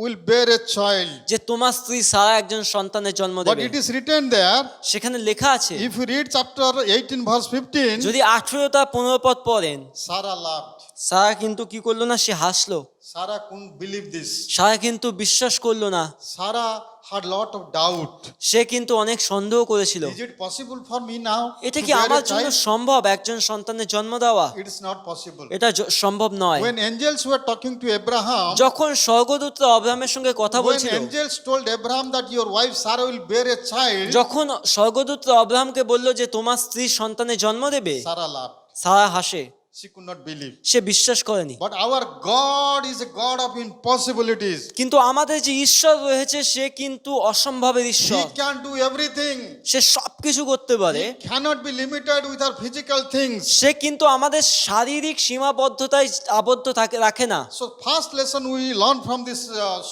will bear a child. যে তোমার স্ত্রী সারা একজন সন্তানের জন্ম But দেবে। it is written there, সেখানে লেখা আছে, if you read chapter 18, verse 15, যদি 18 টা 15 পদ পড়েন, Sarah laughed. সারা কিন্তু কি করলো না, সে হাসলো। Sarah couldn't believe this. সারা কিন্তু বিশ্বাস করলো না, Sarah had lot of doubt. সে কিন্তু অনেক সন্দেহ করেছিল, Is it possible for me now এটা to কি bear আমার a জন্য child? সম্ভব একজন সন্তানের জন্ম দেওয়া? It is not possible. এটা সম্ভব নয়। When angels were talking to Abraham, যখন স্বর্গদূতরা অব্রাহামের সঙ্গে কথা when বলছিল, angels told Abraham that your wife Sarah will bear a child, যখন স্বর্গদূতরা অব্রাহামকে বলল যে তোমার স্ত্রী সন্তানের জন্ম দেবে, Sarah laughed. সারা হাসে, She could not believe. সে বিশ্বাস করেনি। But our God is a God of impossibilities. কিন্তু আমাদের যে ঈশ্বর রয়েছে সে কিন্তু অসম্ভবের He ঈশ্বর, can do everything. সে সবকিছু করতে পারে। He cannot be limited with our physical things. সে কিন্তু আমাদের শারীরিক সীমাবদ্ধতায় আবদ্ধ রাখে না। So first lesson we learn from this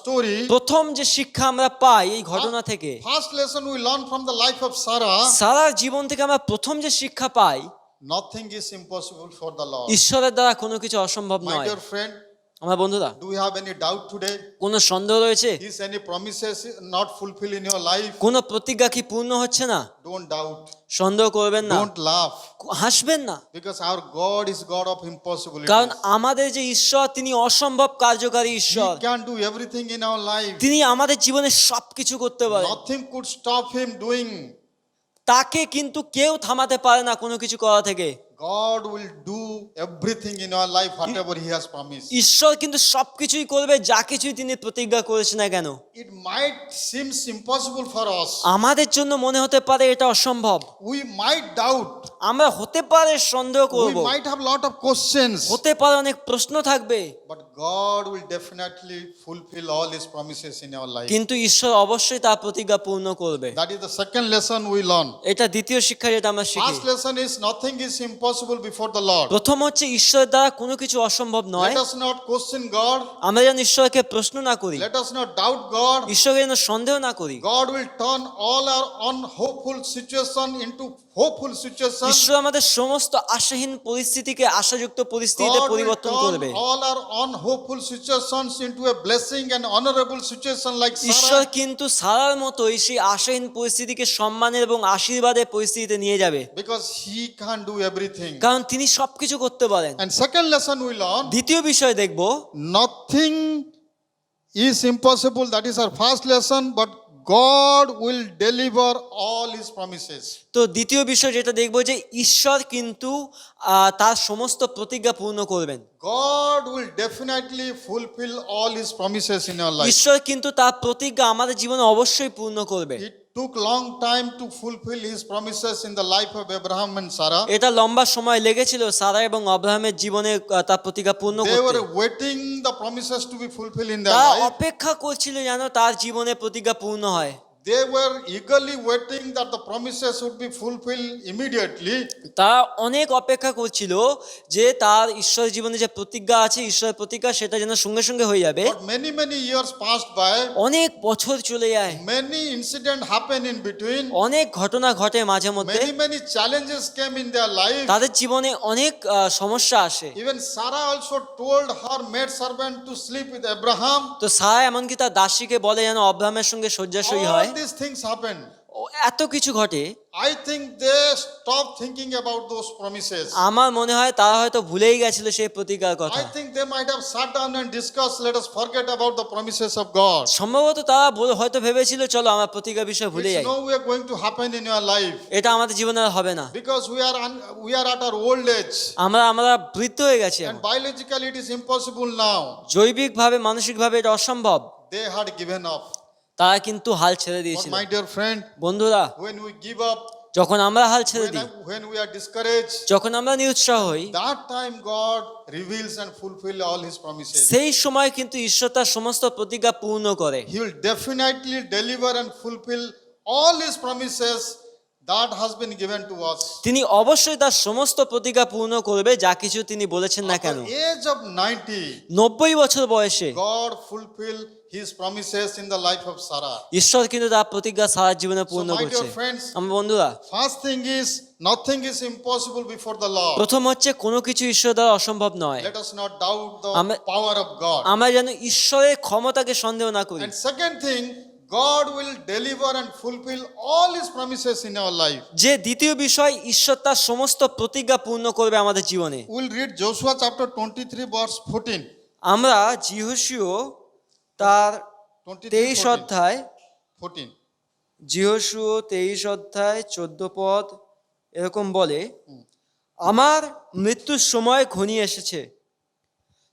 story. প্রথম যে শিক্ষা আমরা পাই এই ঘটনা থেকে, First lesson we learn from the life of Sarah. সারার জীবন থেকে আমরা প্রথম যে শিক্ষা পাই, Nothing is impossible for the Lord. ঈশ্বরের দ্বারা কোনো কিছু অসম্ভব My নয়। dear friend, আমার বন্ধুরা, do you have any doubt today? কোনো সন্দেহ রয়েছে? Is any promises not fulfilled in your life? কোনো প্রতিজ্ঞা কি পূর্ণ হচ্ছে না? Don't doubt. সন্দেহ করবেন না, Don't laugh. হাসবেন না, Because our God is God of impossibilities. কারণ আমাদের যে ঈশ্বর তিনি অসম্ভব কার্যকারী ঈশ্বর। He can do everything in our life. তিনি আমাদের জীবনে সবকিছু করতে পারেন, Nothing could stop him doing. তাকে কিন্তু কেউ থামাতে পারে না কোনো কিছু করা থেকে। God will do everything in our life, whatever He has promised. ঈশ্বর কিন্তু সবকিছুই করবে যা কিছুই তিনি প্রতিজ্ঞা করেছেন না কেন। It might seem impossible for us. আমাদের জন্য মনে হতে পারে এটা অসম্ভব, We might doubt. আমরা হতে পারে সন্দেহ We করব, might have a lot of questions. হতে পারে অনেক প্রশ্ন থাকবে, But God will definitely fulfill all His promises in our life. কিন্তু ঈশ্বর অবশ্যই তার প্রতিজ্ঞা পূর্ণ করবে। That is the second lesson we learn. এটা দ্বিতীয় শিক্ষা যেটা আমরা শিখি। First lesson is nothing is impossible before the Lord. প্রথম হচ্ছে ঈশ্বরের দ্বারা কোনো কিছু অসম্ভব নয়। Let us not question God. আমরা যেন ঈশ্বরকে প্রশ্ন না করি, Let us not doubt God. ঈশ্বরকে যেন সন্দেহ না করি। God will turn all our unhopeful situation into hopeful situation. ঈশ্বর আমাদের সমস্ত আশাহীন পরিস্থিতিকে আশাযুক্ত পরিস্থিতিতে God will পরিবর্তন turn করবে। all our unhopeful situations into a blessing and honorable situation like ঈশ্বর Sarah. কিন্তু সারার মতোই সেই আশাহীন পরিস্থিতিকে সম্মানের এবং আশীর্বাদের পরিস্থিতিতে নিয়ে যাবে, Because He can do everything. কারণ তিনি সবকিছু করতে পারেন। And second lesson we learn, দ্বিতীয় বিষয় দেখব, nothing is impossible. That is our first lesson. But God will deliver all His promises. তো দ্বিতীয় বিষয় যেটা দেখব যে ঈশ্বর কিন্তু তার সমস্ত প্রতিজ্ঞা পূর্ণ করবেন। God will definitely fulfill all His promises in our life. ঈশ্বর কিন্তু তার প্রতিজ্ঞা আমাদের জীবনে অবশ্যই পূর্ণ করবে। It took long time to fulfill His promises in the life of Abraham and Sarah. এটা লম্বা সময় লেগেছিল সারা এবং আব্রাহামের জীবনে তার প্রতিজ্ঞা পূর্ণ They করতে। were waiting the promises to be fulfilled in their তারা life. অপেক্ষা করছিল যেন তার জীবনে প্রতিজ্ঞা পূর্ণ হয়। They were eagerly waiting that the promises would be fulfilled immediately. তারা অনেক অপেক্ষা করছিল যে তার ঈশ্বরের জীবনে যে প্রতিজ্ঞা আছে, ঈশ্বরের প্রতিজ্ঞা সেটা যেন সঙ্গে সঙ্গে হয়ে যাবে। But many years passed by. অনেক বছর চলে যায়, Many incidents happen in between. অনেক ঘটনা ঘটে মাঝে মধ্যে, Many challenges came in their life. তাদের জীবনে অনেক সমস্যা আসে। Even Sarah also told her maidservant to sleep with Abraham. তো সারা এমনকি তার দাসীকে বলে যেন আব্রাহামের সঙ্গে শয্যাশয়ী হয়। All these things happen. ও এত কিছু ঘটে, I think they stopped thinking about those promises. আমার মনে হয় তারা হয়তো ভুলেই গেছিল সেই প্রতিজ্ঞার কথা। I think they might have sat down and discussed, let us forget about the promises of God. সম্ভবত তারা হয়তো ভেবেছিল চলো আমরা প্রতিজ্ঞা বিষয় ভুলে It's যাই, no way going to happen in your life. এটা আমাদের জীবনে আর হবে না, Because we are at our old age. আমরা বৃদ্ধ হয়ে গেছি And এখন। biologically it is impossible now. জৈবিকভাবে মানসিকভাবে এটা অসম্ভব। They had given up. তারা কিন্তু হাল ছেড়ে But দিয়েছিল। my dear friend, বন্ধুরা, when we give up, যখন আমরা হাল ছেড়ে দিই, when we are discouraged, যখন আমরা নিরুৎসাহ হই, that time God reveals and fulfills all His promises. সেই সময় কিন্তু ঈশ্বর তার সমস্ত প্রতিজ্ঞা পূর্ণ করে। He will definitely deliver and fulfill all His promises that has been given to us. তিনি অবশ্যই তার সমস্ত প্রতিজ্ঞা পূর্ণ করবে যা কিছু তিনি বলেছেন না At কেন। the age of 90, 90 বছর বয়সে God fulfilled His promises in the life of Sarah. ঈশ্বর কিন্তু তার প্রতিজ্ঞা সারা জীবনে পূর্ণ So, my করছে। dear friends, আমার বন্ধুরা, first thing is nothing is impossible before the Lord. প্রথম হচ্ছে কোনো কিছু ঈশ্বর দ্বারা অসম্ভব নয়। Let us not doubt the Am- power of God. আমরা যেন ঈশ্বরের ক্ষমতাকে সন্দেহ না করি। And second thing, God will deliver and fulfill all His promises in our life. যে দ্বিতীয় বিষয়, ঈশ্বর তার সমস্ত প্রতিজ্ঞা পূর্ণ করবে আমাদের জীবনে। We'll read Joshua chapter 23 verse 14. আমরা জিহোশীয় তার 23, 23 14. অধ্যায় 14. জিহোশীয় 23 অধ্যায় 14 পদ এরকম বলে, আমার মৃত্যুর সময় ঘনিয়ে এসেছে।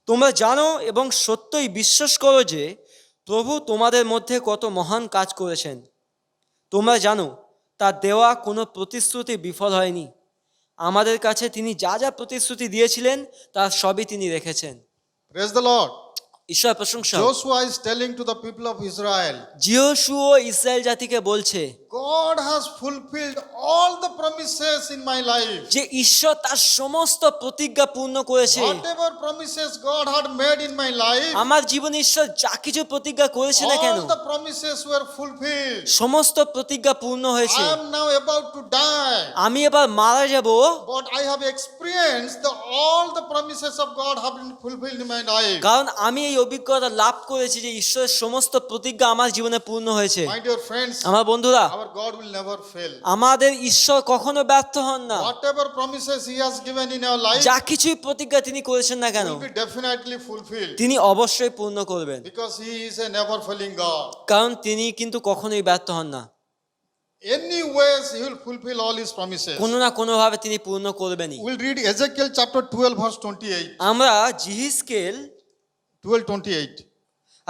তোমরা জানো এবং সত্যই বিশ্বাস করো যে প্রভু তোমাদের মধ্যে কত মহান কাজ করেছেন। তোমরা জানো তার দেওয়া কোনো প্রতিশ্রুতি বিফল হয়নি। আমাদের কাছে তিনি যা যা প্রতিশ্রুতি দিয়েছিলেন তার সবই তিনি রেখেছেন। Praise the Lord. ঈশ্বর প্রশংসা। Joshua is telling to the people of Israel, জিহোশূয় ইসরায়েল জাতিকে বলছে God has fulfilled all the promises in my life. যে ঈশ্বর তার সমস্ত প্রতিজ্ঞা পূর্ণ করেছে। Whatever promises God had made in my life, আমার জীবনে ঈশ্বর যা কিছু প্রতিজ্ঞা করেছে না কেন, all the promises were fulfilled. সমস্ত প্রতিজ্ঞা পূর্ণ হয়েছে। I am now about to die, আমি এবার মারা যাব, but I have experienced all the promises of God have been fulfilled in my life. কারণ আমি এই অভিজ্ঞতা লাভ করেছি যে ঈশ্বরের সমস্ত প্রতিজ্ঞা আমার জীবনে পূর্ণ হয়েছে। My dear friends, আমার বন্ধুরা, our God will never fail. আমাদের ঈশ্বর কখনো ব্যর্থ হন না। Whatever promises He has given in our life যা কিছুই প্রতিজ্ঞা তিনি করেছেন না কেন, will be definitely fulfilled, তিনি অবশ্যই পূর্ণ করবেন, because He is a never failing God. কারণ তিনি কিন্তু কখনোই ব্যর্থ হন না। Any ways He will fulfill all His promises. কোনো না কোনোভাবে তিনি পূর্ণ করবেনই। We'll read Ezekiel chapter 12 verse 28. আমরা জিহিজকেল 12:28.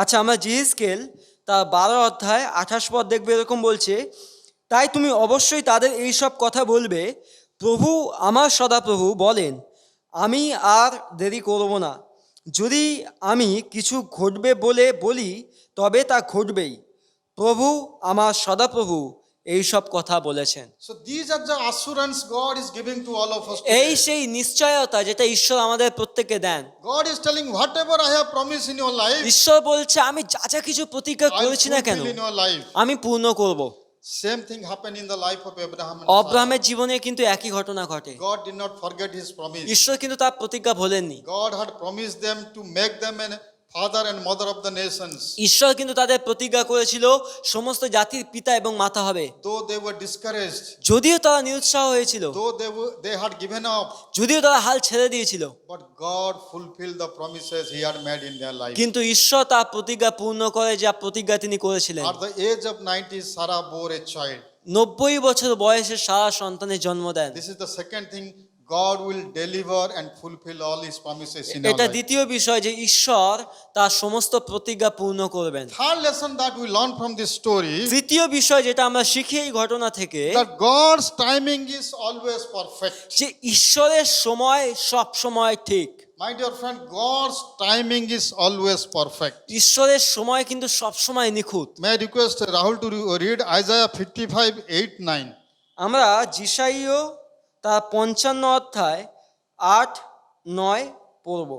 আচ্ছা আমরা জিহিজকেল তার 12 অধ্যায় 28 পদ দেখবে, এরকম বলছে, তাই তুমি অবশ্যই তাদের এই সব কথা বলবে, প্রভু আমার সদাপ্রভু বলেন, আমি আর দেরি করব না। যদি আমি কিছু ঘটবে বলে বলি তবে তা ঘটবেই। প্রভু আমার সদাপ্রভু এই সব কথা বলেছেন। So these are the assurance God is giving to all of us এই today. সেই নিশ্চয়তা যেটা ঈশ্বর আমাদের প্রত্যেককে দেন। God is telling, whatever I have promised in your life, ঈশ্বর বলছে আমি যা যা কিছু প্রতিজ্ঞা I will করেছি না কেন fulfill in your life. আমি পূর্ণ করব। Same thing happened in the life of Abraham and অব্রাহামের জীবনে কিন্তু একই ঘটনা ঘটে। Sarah. God did not forget His promise. ঈশ্বর কিন্তু তার প্রতিজ্ঞা ভোলেননি। God had promised them to make them a father and mother of the nations. ঈশ্বর কিন্তু তাদের প্রতিজ্ঞা করেছিল সমস্ত জাতির পিতা এবং মাতা হবে। Though they were discouraged, যদিও তারা নিরুৎসাহ হয়েছিল, though they had given up, যদিও তারা হাল ছেড়ে দিয়েছিল, but God fulfilled the promises He had made in their life. কিন্তু ঈশ্বর তার প্রতিজ্ঞা পূর্ণ করে যা প্রতিজ্ঞা তিনি করেছিলেন। At the age of 90, Sarah bore a child. 90 বছর বয়সে সারা সন্তানের জন্ম দেন। This is the second thing, God will deliver and fulfill all His promises in our এটা life. দ্বিতীয় বিষয় যে ঈশ্বর তার সমস্ত প্রতিজ্ঞা পূর্ণ করবেন। Third lesson that we learn from this story, তৃতীয় বিষয় যেটা আমরা শিখি এই ঘটনা থেকে, that God's timing is always perfect. যে ঈশ্বরের সময় সব সময় ঠিক। My dear friend, God's timing is always perfect. ঈশ্বরের সময় কিন্তু সব সময় নিখুঁত। May I request Rahul to read Isaiah 55:8-9. আমরা যিশাইয় তার 55 অধ্যায় 8-9 পড়ব।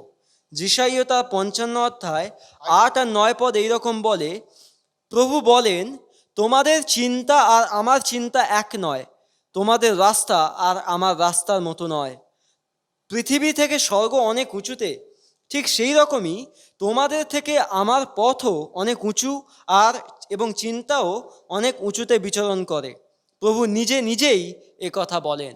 যিশাইয় তার 55 অধ্যায় 8 আর 9 পদ এইরকম বলে, প্রভু বলেন, তোমাদের চিন্তা আর আমার চিন্তা এক নয়, তোমাদের রাস্তা আর আমার রাস্তার মতো নয়। পৃথিবী থেকে স্বর্গ অনেক উঁচুতে, ঠিক সেই রকমই তোমাদের থেকে আমার পথও অনেক উঁচু আর এবং চিন্তাও অনেক উঁচুতে বিচরণ করে। প্রভু নিজেই এ কথা বলেন।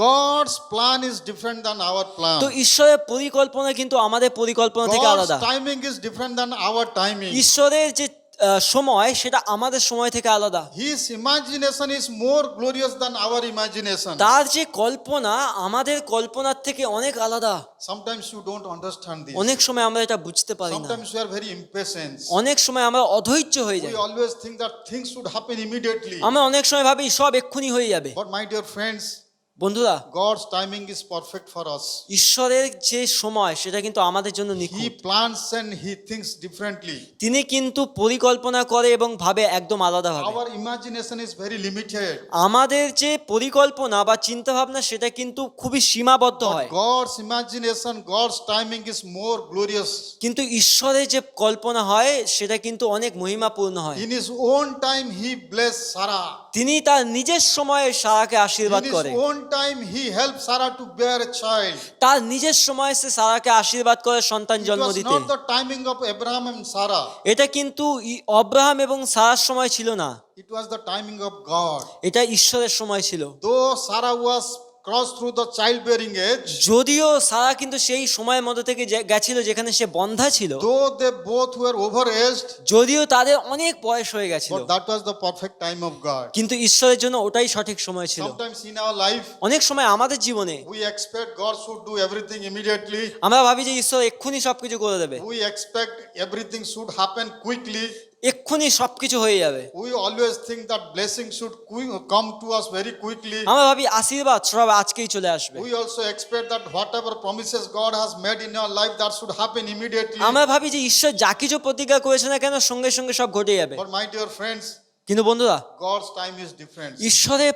God's plan is different than our plan. তো ঈশ্বরের পরিকল্পনা কিন্তু আমাদের পরিকল্পনা থেকে God's আলাদা। timing is different than our timing. ঈশ্বরের যে সময় সেটা আমাদের সময় থেকে আলাদা। His imagination is more glorious than our imagination. তার যে কল্পনা আমাদের কল্পনার থেকে অনেক আলাদা। Sometimes you don't understand this. অনেক সময় আমরা এটা বুঝতে পারি না। Sometimes we are very impatient. অনেক সময় আমরা অধৈর্য হয়ে যাই। We always think that things should happen immediately. আমরা অনেক সময় ভাবি সব এক্ষুনি হয়ে যাবে। But my dear friends, বন্ধুরা, God's timing is perfect for us. ঈশ্বরের যে সময় সেটা কিন্তু আমাদের জন্য He নিখুঁত। plans and He thinks differently. তিনি কিন্তু পরিকল্পনা করে এবং ভাবে একদম আলাদাভাবে। Our imagination is very limited. আমাদের যে পরিকল্পনা বা চিন্তা ভাবনা সেটা কিন্তু খুবই সীমাবদ্ধ হয়, But God's imagination, God's timing is more glorious. কিন্তু ঈশ্বরের যে কল্পনা হয় সেটা কিন্তু অনেক মহিমাপূর্ণ হয়। In His own time, He blessed Sarah. তিনি তার নিজের সময়ে সারাকে আশীর্বাদ In His করে। own time, He helped Sarah to bear a child. তার নিজের সময়ে সে সারাকে আশীর্বাদ করে সন্তান It জন্ম was দিতে। not the timing of Abraham and Sarah. এটা কিন্তু অব্রাহাম এবং সারার সময় ছিল না, It was the timing of God. এটা ঈশ্বরের সময় ছিল। Though Sarah was crossed through the childbearing age, যদিও সারা কিন্তু সেই সময়ের মধ্যে থেকে গেছিল যেখানে সে বন্ধা ছিল, though they both were overaged, যদিও তাদের অনেক বয়স হয়ে গেছিল, but that was the perfect time of God. কিন্তু ঈশ্বরের জন্য ওটাই সঠিক সময় ছিল। Sometimes in our life, অনেক সময় আমাদের জীবনে we expect God should do everything immediately. আমরা ভাবি যে ঈশ্বর এক্ষুনি সবকিছু করে দেবে, We expect everything should happen quickly. এক্ষুনি সবকিছু হয়ে যাবে। We always think that blessing should come to us very quickly. আমরা ভাবি আশীর্বাদ সব আজকেই চলে আসবে। We also expect that whatever promises God has made in our life, that should happen immediately. আমরা ভাবি যে ঈশ্বর যা কিছু প্রতিজ্ঞা করেছে না কেন সঙ্গে সঙ্গে সব ঘটে যাবে। But my dear friends, কিন্তু বন্ধুরা, God's time is different. ঈশ্বরের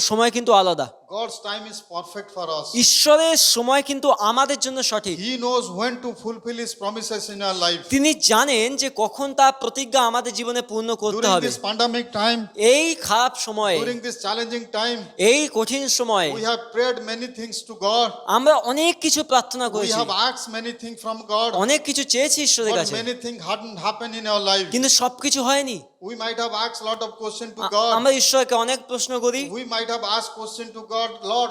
সময় কিন্তু আলাদা। God's time is perfect for us. ঈশ্বরের সময় কিন্তু আমাদের জন্য সঠিক। He knows when to fulfill His promises in our life. তিনি জানেন যে কখন তার প্রতিজ্ঞা আমাদের জীবনে পূর্ণ করতে During হবে। this pandemic time, এই খারাপ সময়ে, during this challenging time, এই কঠিন সময়ে we have prayed many things to God. আমরা অনেক কিছু প্রার্থনা We করেছি, have asked many things from God. অনেক কিছু চেয়েছি ঈশ্বরের But কাছে, many things hadn't happened in our life. কিন্তু সবকিছু হয়নি। We might have asked a lot of questions to God. আমরা ঈশ্বরকে অনেক প্রশ্ন করি, We might have asked question to God, Lord,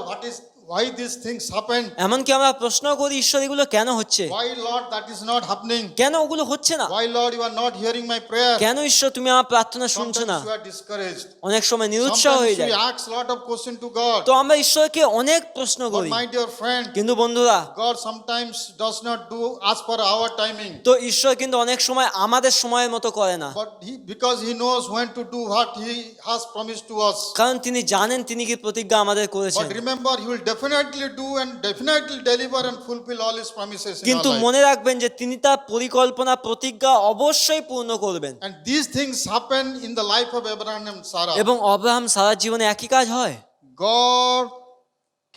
why these things happen? এমনকি আমরা প্রশ্ন করি ঈশ্বর এগুলো কেন হচ্ছে, Why, Lord, that is not happening? কেন ওগুলো হচ্ছে না, Why, Lord, you are not hearing my prayer? কেন ঈশ্বর তুমি আমার প্রার্থনা শুনছো না। Sometimes you are discouraged. অনেক সময় নিরুৎসাহ হয়ে Sometimes যায়। we ask a lot of questions to God. তো আমরা ঈশ্বরকে অনেক প্রশ্ন But করি, my dear friend, কিন্তু বন্ধুরা, God sometimes does not do as per our timing. তো ঈশ্বর কিন্তু অনেক সময় আমাদের সময়ের মতো করে না, But because He knows when to do what He has promised to us. কারণ তিনি জানেন তিনি কি প্রতিজ্ঞা আমাদের করেছেন। But remember, He will definitely do and definitely deliver and fulfill all His promises in কিন্তু our life. মনে রাখবেন যে তিনি তার পরিকল্পনা প্রতিজ্ঞা অবশ্যই পূর্ণ করবেন। And these things happen in the life of Abraham and Sarah. এবং অব্রাহাম সারার জীবনে একই কাজ হয়, God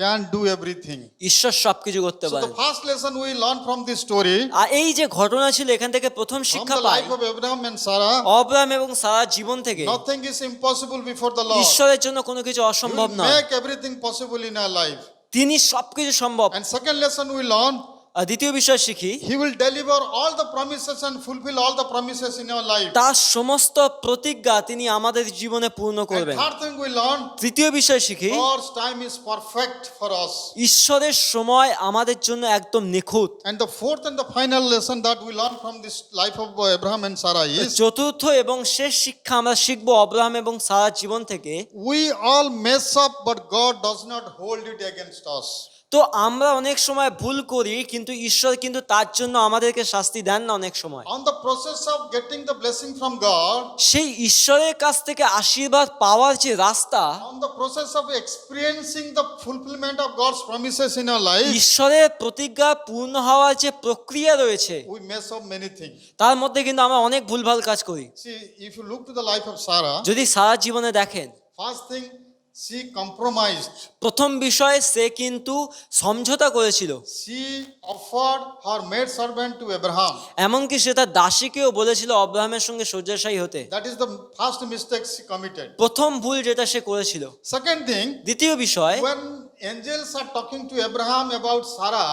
can do everything. ঈশ্বর সবকিছু করতে So পারেন। the first lesson we learn from this story, আর এই যে ঘটনা ছিল এখান থেকে প্রথম from শিক্ষা the pi, life of Abraham and Sarah, Abraham এবং সারার জীবন থেকে nothing is impossible before the Lord. ঈশ্বরের জন্য কোনো কিছু He অসম্ভব will নয়, make everything possible in our life. তিনি সবকিছু সম্ভব। And second lesson we learn, আর দ্বিতীয় বিষয় শিখি, He will deliver all the promises and fulfill all the promises in our life. তার সমস্ত প্রতিজ্ঞা তিনি আমাদের জীবনে পূর্ণ And করবেন। third thing we learn, তৃতীয় বিষয় শিখি, God's time is perfect for us. ঈশ্বরের সময় আমাদের জন্য একদম নিখুঁত। And the fourth and the final lesson that we learn from this life of Abraham and Sarah is, চতুর্থ এবং শেষ শিক্ষা আমরা শিখবো অব্রাহাম এবং সারার জীবন থেকে, we all mess up, but God does not hold it against us. তো আমরা অনেক সময় ভুল করি কিন্তু ঈশ্বর কিন্তু তার জন্য আমাদেরকে শাস্তি দেন না অনেক সময়। On the process of getting the blessing from God, সেই ঈশ্বরের কাছ থেকে আশীর্বাদ পাওয়ার যে রাস্তা, on the process of experiencing the fulfillment of God's promises in our life, ঈশ্বরের প্রতিজ্ঞা পূর্ণ হওয়ার যে প্রক্রিয়া রয়েছে we mess up many things. তার মধ্যে কিন্তু আমরা অনেক ভুলভাল কাজ করি। See, if you look to the life of Sarah, যদি সারার জীবনে দেখেন, first thing, she compromised. প্রথম বিষয় সে কিন্তু সমঝোতা করেছিল, She offered her maidservant to Abraham. এমনকি সে তার দাসীকেও বলেছিল অব্রাহামের সঙ্গে শয্যাশায়ী হতে। That is the first mistake she committed. প্রথম ভুল যেটা সে করেছিল। Second thing, দ্বিতীয় বিষয়, when angels are talking to Abraham about Sarah,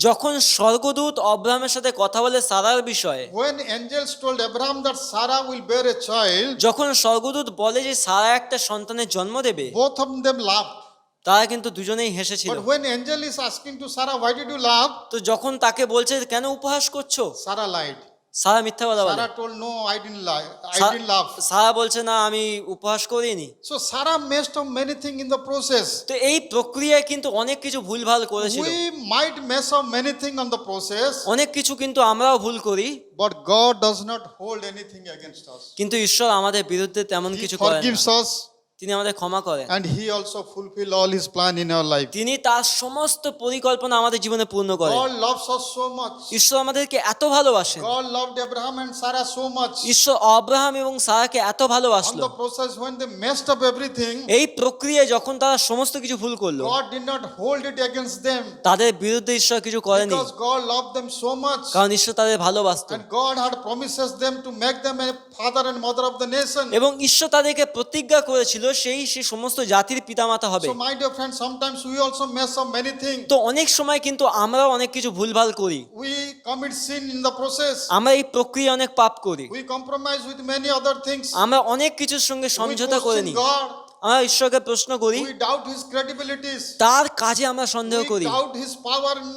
যখন স্বর্গদূত অব্রাহামের সাথে কথা বলে সারার বিষয়ে, when angels told Abraham that Sarah will bear a child, যখন স্বর্গদূত বলে যে সারা একটা সন্তানের জন্ম দেবে, both of them laughed. তারা কিন্তু দুজনেই হেসেছিল। But when angel is asking to Sarah, why did you laugh? তো যখন তাকে বলছে কেন উপহাস করছো, Sarah lied. সারা মিথ্যা কথা বলে। Sarah told, no, I didn't lie. I didn't laugh. সারা বলছে না আমি উপহাস করিনি। So Sarah messed up many things in the process. তো এই প্রক্রিয়ায় কিন্তু অনেক কিছু ভুলভাল করেছিল। We might mess up many things on the process, অনেক কিছু কিন্তু আমরাও ভুল করি, but God does not hold anything against us. কিন্তু ঈশ্বর আমাদের বিরুদ্ধে তেমন He কিছু করেন forgives না। us, তিনি আমাদের ক্ষমা করেন, and He also fulfill all His plan in our life. তিনি তার সমস্ত পরিকল্পনা আমাদের জীবনে পূর্ণ করেন। God loves us so much. ঈশ্বর আমাদেরকে এত ভালোবাসেন। God loved Abraham and Sarah so much. ঈশ্বর অব্রাহাম এবং সারাকে এত On ভালোবাসলো, the process, when they messed up everything, এই প্রক্রিয়ায় যখন তারা সমস্ত কিছু ভুল করলো, God did not hold it against them, তাদের বিরুদ্ধে ঈশ্বর কিছু করেনি, because God loved them so much, কারণ ঈশ্বর তাদের ভালোবাসতো and God had promises them to make them a father and mother of the nation. এবং ঈশ্বর তাদেরকে প্রতিজ্ঞা করেছিল সেই সমস্ত জাতির পিতামাতা হবে। So my dear friends, sometimes we also mess up many things. তো অনেক সময় কিন্তু আমরাও অনেক কিছু ভুলভাল করি, We commit sin in the process. আমরা এই প্রক্রিয়া অনেক পাপ করি, We compromise with many other things. আমরা অনেক কিছুর সঙ্গে We সমঝোতা করে question নিই, God. আমরা ঈশ্বরকে প্রশ্ন করি, We doubt His credibilities. তার কাজে আমরা সন্দেহ We করি, doubt his power and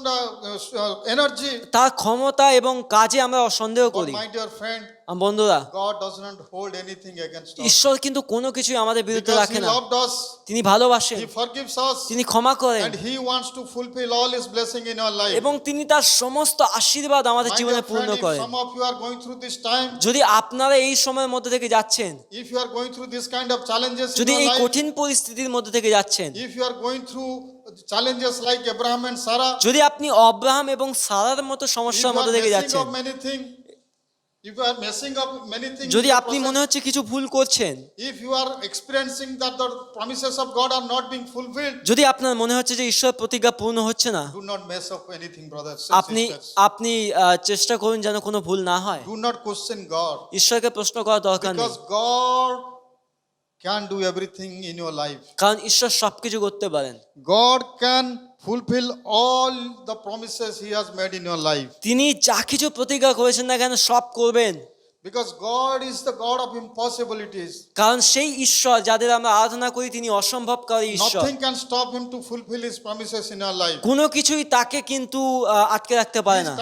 energy. তার ক্ষমতা এবং কাজে আমরা সন্দেহ But করি। my dear friend, বন্ধুরা, God does not hold anything against us. ঈশ্বর কিন্তু কোনো কিছুই আমাদের বিরুদ্ধে Because রাখে he না। loved us, তিনি ভালোবাসেন, he forgives us, তিনি ক্ষমা করেন, and he wants to fulfill all his blessing in our life. এবং তিনি তার সমস্ত আশীর্বাদ আমাদের My জীবনে dear পূর্ণ friend, if করেন। some of you are going through this time, যদি আপনারা এই সময়ের মধ্যে থেকে যাচ্ছেন, if you are going through this kind of challenges in যদি your এই life, কঠিন পরিস্থিতির মধ্যে থেকে যাচ্ছেন, if you are going through challenges like Abraham and Sarah, যদি আপনি অব্রাহাম এবং সারার মতো if you সমস্যার are মধ্যে থেকে messing যাচ্ছেন, up many things, if you are messing up many things, যদি in your আপনি process, মনে হচ্ছে কিছু ভুল করছেন, if you are experiencing that the promises of God are not being fulfilled, যদি আপনার মনে হচ্ছে যে ঈশ্বর প্রতিজ্ঞা পূর্ণ হচ্ছে না, do not mess up anything, brothers and আপনি sisters. আপনি চেষ্টা করুন যেন কোনো ভুল না হয়। Do not question God, ঈশ্বরকে প্রশ্ন করার দরকার নেই, because God can do everything in your life. কারণ ঈশ্বর সবকিছু করতে পারেন। God can fulfill all the promises He has made in your life. তিনি যা কিছু প্রতিজ্ঞা করেছেন না কেন সব করবেন, Because God is the God of impossibilities. কারণ সেই ঈশ্বর যাদের আমরা আরাধনা করি তিনি অসম্ভবকারী ঈশ্বর। Nothing can stop Him to fulfill His promises in our life. কোনো কিছুই তাকে কিন্তু আটকে রাখতে পারে His না।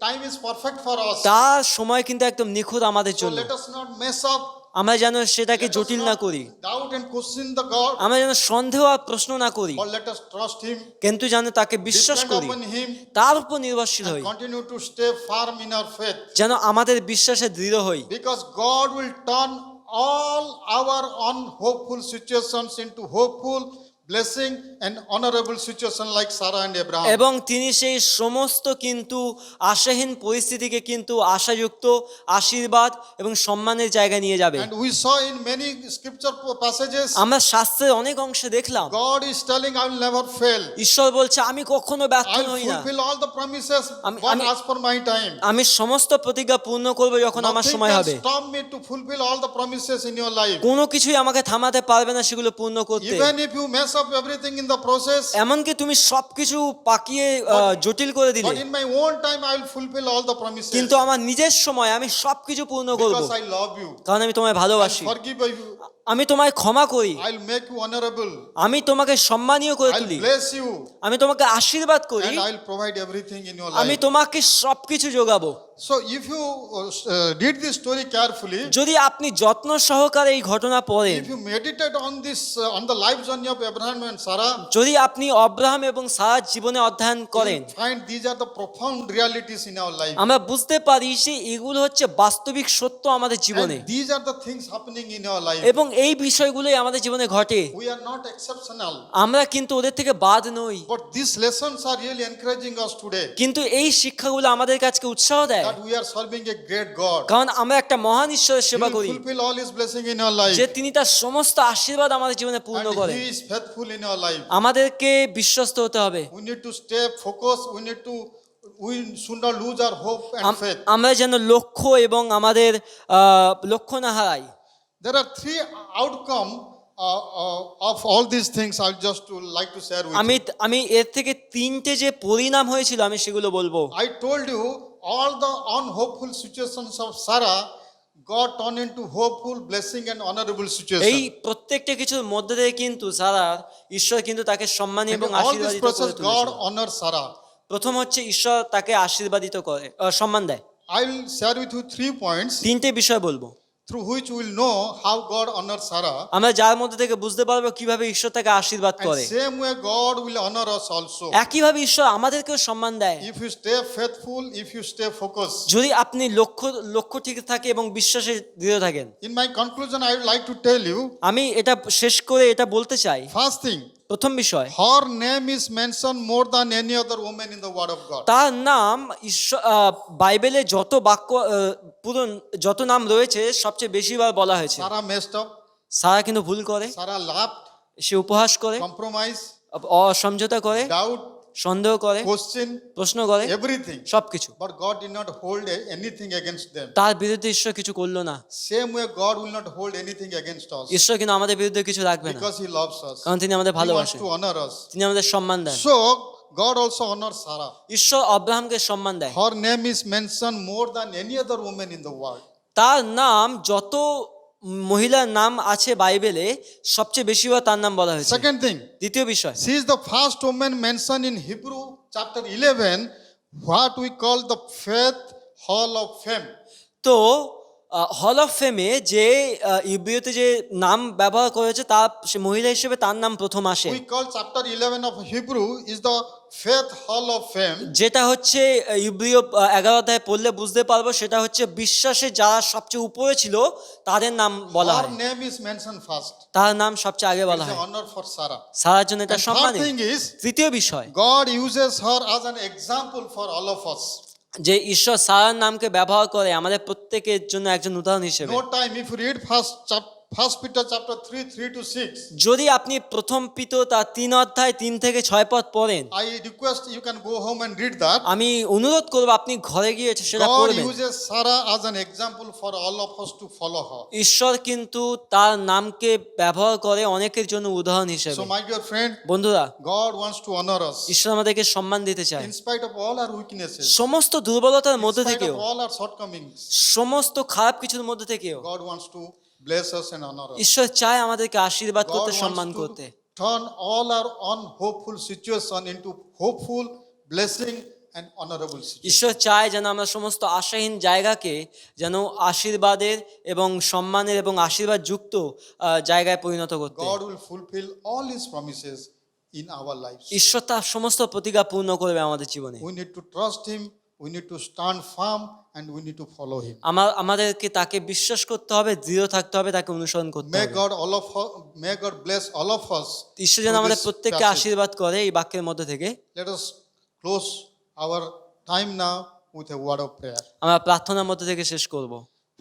time is perfect for us. তার সময় কিন্তু একদম নিখুঁত আমাদের So জন্য। let us not mess up. আমরা যেন সেটাকে Let us জটিল না not করি, doubt and question the God. আমরা যেন সন্দেহ আর প্রশ্ন না করি, But let us trust Him. কিন্তু যেন তাকে বিশ্বাস Depend করি, upon Him. তার উপর নির্ভরশীল হই, And continue to stay firm in our faith. যেন আমাদের বিশ্বাসে দৃঢ় হই। Because God will turn all our unhopeful situations into hopeful, blessing, and honorable situation like Sarah and Abraham. এবং তিনি সেই সমস্ত কিন্তু আশাহীন পরিস্থিতিকে কিন্তু আশাযুক্ত, আশীর্বাদ এবং সম্মানের জায়গায় নিয়ে যাবে। And we saw in many scripture passages, আমরা শাস্ত্রের অনেক অংশে দেখলাম God is telling, I will never fail. ঈশ্বর বলছে আমি কখনো ব্যর্থ I will হই না, fulfill all the promises আমি- but আমি- as per my time. আমি সমস্ত প্রতিজ্ঞা পূর্ণ করবো যখন আমার Nothing সময় can হবে। stop me to fulfill all the promises in your life. কোনো কিছুই আমাকে থামাতে পারবে না সেগুলো পূর্ণ করতে। Even if you mess up everything in the process, এমনকি তুমি সবকিছু পাকিয়ে জটিল করে দিলে, but in my own time I will fulfill all the promises. কিন্তু আমার নিজের সময় আমি সবকিছু পূর্ণ করব, Because I love you. কারণ আমি তোমায় I ভালোবাসি, will forgive you. আমি তোমায় ক্ষমা করি, I will make you honorable. আমি তোমাকে সম্মানীয় করে I will তুলি, bless you. আমি তোমাকে আশীর্বাদ করি, And I will provide everything in your আমি life. তোমাকে সবকিছু যোগাবো। So if you read this story carefully, যদি আপনি যত্ন সহকারে এই ঘটনা পড়েন, if you meditate on this, on the life journey of Abraham and Sarah, যদি আপনি অব্রাহাম এবং সারার জীবনে অধ্যয়ন you করেন, will find these are the profound realities in our life. আমরা বুঝতে পারি যে এগুলো হচ্ছে বাস্তবিক সত্য আমাদের জীবনে, And these are the things happening in our life. এবং এই বিষয়গুলোই আমাদের জীবনে ঘটে। We are not exceptional. আমরা কিন্তু ওদের থেকে বাদ নই, But these lessons are really encouraging us today কিন্তু এই শিক্ষাগুলো আমাদের কাছে উৎসাহ দেয়, that we are serving a great God. কারণ আমরা একটা মহান ঈশ্বরের He সেবা will করি, fulfill all His blessing in our life. যে তিনি তার সমস্ত আশীর্বাদ আমাদের জীবনে পূর্ণ And করেন। He is faithful in our life. আমাদেরকে বিশ্বস্ত হতে হবে, We need to stay focused. We should not lose our hope and faith. আমরা যেন লক্ষ্য এবং আমাদের লক্ষ্য না হারাই। There are three outcome of all these things. I just like to share with আমি you. আমি এর থেকে তিনটে যে পরিণাম হয়েছিল আমি সেগুলো বলবো। I told you all the unhopeful situations of Sarah God turned into hopeful, blessing, and honorable এই situation. প্রত্যেকটা কিছুর মধ্যে থেকে কিন্তু সারা ঈশ্বর কিন্তু তাকে সম্মানী In এবং all this আশীর্বাদিত process, করে God তুলেছেন। honors Sarah. প্রথম হচ্ছে ঈশ্বর তাকে আশীর্বাদিত করে, সম্মান দেয়। I will share with you 3 points তিনটে বিষয় বলবো through which we will know how God honors Sarah. আমরা, যার মধ্যে থেকে বুঝতে পারবো কিভাবে ঈশ্বর তাকে আশীর্বাদ And করে। same way God will honor us also. একইভাবে ঈশ্বর আমাদেরকেও সম্মান দেয় If you stay faithful, if you stay focused. যদি আপনি লক্ষ্য ঠিক থাকে এবং বিশ্বাসে দৃঢ় থাকেন। In my conclusion, I would like to tell you, আমি এটা শেষ করে এটা বলতে চাই, first thing, প্রথম বিষয়, her name is mentioned more than any other woman in the Word of God. তার নাম ঈশ্বর বাইবেলে যত বাক্য পুরো যত নাম রয়েছে সবচেয়ে বেশিবার বলা হয়েছে। Sarah messed up, সারা কিন্তু ভুল করে, Sarah laughed, সে উপহাস করে, compromised, অসমঝোতা করে, doubt, সন্দেহ করে, question, প্রশ্ন করে, everything. সবকিছু। But God did not hold anything against them. তার বিরুদ্ধে ঈশ্বর কিছু করলো না। Same way, God will not hold anything against us ঈশ্বর কিন্তু আমাদের বিরুদ্ধে কিছু রাখবে না, because He loves us. কারণ তিনি আমাদের He wants ভালোবাসেন, to honor us. তিনি আমাদের সম্মান দেন। So, God also honors Sarah. ঈশ্বর অব্রাহামকে সম্মান দেয়। Her name is mentioned more than any other woman in the world. তার নাম যত মহিলার নাম আছে বাইবেলে সবচেয়ে বেশিবার তার নাম বলা হয়েছে। Second thing, দ্বিতীয় বিষয়, she is the first woman mentioned in Hebrew chapter 11, what we call the faith hall of fame. তো হল অফ ফেমে যে ইব্রিয়তে যে নাম ব্যবহার করেছে তার সে মহিলা হিসেবে তার নাম প্রথম আসে, We call chapter 11 of Hebrew is the faith hall of fame. যেটা হচ্ছে ইব্রিয় 11 অধ্যায় পড়লে বুঝতে পারবো, সেটা হচ্ছে বিশ্বাসে যারা সবচেয়ে উপরে ছিল তাদের নাম বলা Her হয়, name is mentioned first. তার নাম সবচেয়ে আগে বলা It's an হয়। honor for Sarah. সারার জন্য এটা And সম্মানের। third thing is, তৃতীয় বিষয়, God uses her as an example for all of us. যে ঈশ্বর সারার নামকে ব্যবহার করে আমাদের প্রত্যেকের জন্য একজন উদাহরণ হিসেবে। No time, if you read First Peter chapter 3, 3 to 6, যদি আপনি প্রথম পিতর তার 3 অধ্যায় 3 থেকে 6 পদ পড়েন, I request you can go home and read that. আমি অনুরোধ করবো আপনি ঘরে গিয়ে সেটা God পড়বেন। uses Sarah as an example for all of us to follow her. ঈশ্বর কিন্তু তার নামকে ব্যবহার করে অনেকের জন্য উদাহরণ হিসেবে। So my dear friend, বন্ধুরা, God wants to honor us ঈশ্বর আমাদেরকে সম্মান দিতে চায় in spite of all our weaknesses, সমস্ত দুর্বলতার in মধ্যে spite থেকেও, of all our shortcomings. সমস্ত খারাপ কিছুর মধ্যে থেকেও God wants to bless us and honor us. ঈশ্বর চায় আমাদেরকে আশীর্বাদ God করতে, wants সম্মান to করতে। turn all our unhopeful situation into hopeful, blessing and honorable situation. ঈশ্বর চায় যেন আমরা সমস্ত আশাহীন জায়গাকে যেন আশীর্বাদের এবং সম্মানের এবং আশীর্বাদ যুক্ত জায়গায় পরিণত করতে। God will fulfill all His promises in our lives. ঈশ্বর তার সমস্ত প্রতিজ্ঞা পূর্ণ করবে আমাদের জীবনে। We need to trust Him, we need to stand firm, and we need to follow Him. আমাদেরকে তাকে বিশ্বাস করতে হবে, দৃঢ় থাকতে হবে, তাকে অনুসরণ করতে May হবে। May God bless all of us. ঈশ্বর যেন through আমাদের this প্রত্যেককে passage. আশীর্বাদ করে এই বাক্যের মধ্যে থেকে। Let us close our time now with a word of prayer. আমরা প্রার্থনার মধ্যে থেকে শেষ করব।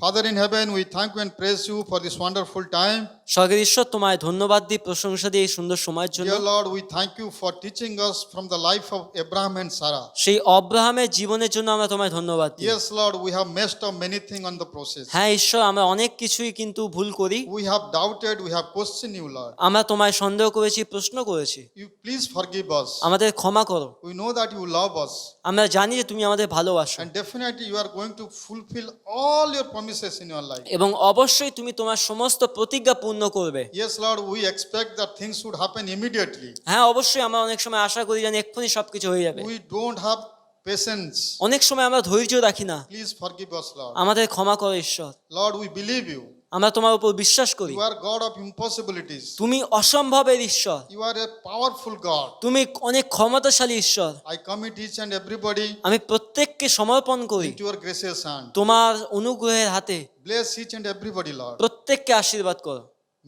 Father in heaven, we thank you and praise you for this wonderful time. স্বর্গের ঈশ্বর, তোমায় ধন্যবাদ দিই, প্রশংসা দিই এই সুন্দর সময়ের জন্য। Dear Lord, we thank you for teaching us from the life of Abraham and Sarah. সেই অব্রাহামের জীবনের জন্য আমরা তোমায় ধন্যবাদ দিই। Yes, Lord, we have messed up many things on the process. হ্যাঁ ঈশ্বর, আমরা অনেক কিছুই কিন্তু ভুল করি, We have doubted, we have questioned you, Lord. আমরা তোমায় সন্দেহ করেছি, প্রশ্ন করেছি। You please forgive us. আমাদের ক্ষমা করো। We know that you love us. আমরা জানি যে তুমি আমাদের ভালোবাসো And definitely you are going to fulfill all your promises in your life. এবং অবশ্যই তুমি তোমার সমস্ত প্রতিজ্ঞা পূর্ণ করবে। Yes, Lord, we expect that things should happen immediately. হ্যাঁ অবশ্যই, আমরা অনেক সময় আশা করি যেন এক্ষুনি সবকিছু হয়ে যাবে। We don't have patience. অনেক সময় আমরা ধৈর্য রাখি না। Please forgive us, Lord. আমাদের ক্ষমা করো ঈশ্বর। Lord, we believe you. আমরা তোমার উপর বিশ্বাস করি। You are God of impossibilities. তুমি অসম্ভবের ঈশ্বর, You are a powerful God. তুমি অনেক ক্ষমতাশালী ঈশ্বর। I commit each and everybody আমি প্রত্যেককে সমর্পণ করি into your gracious hand. তোমার অনুগ্রহের হাতে। Bless each and everybody, Lord. প্রত্যেককে আশীর্বাদ করো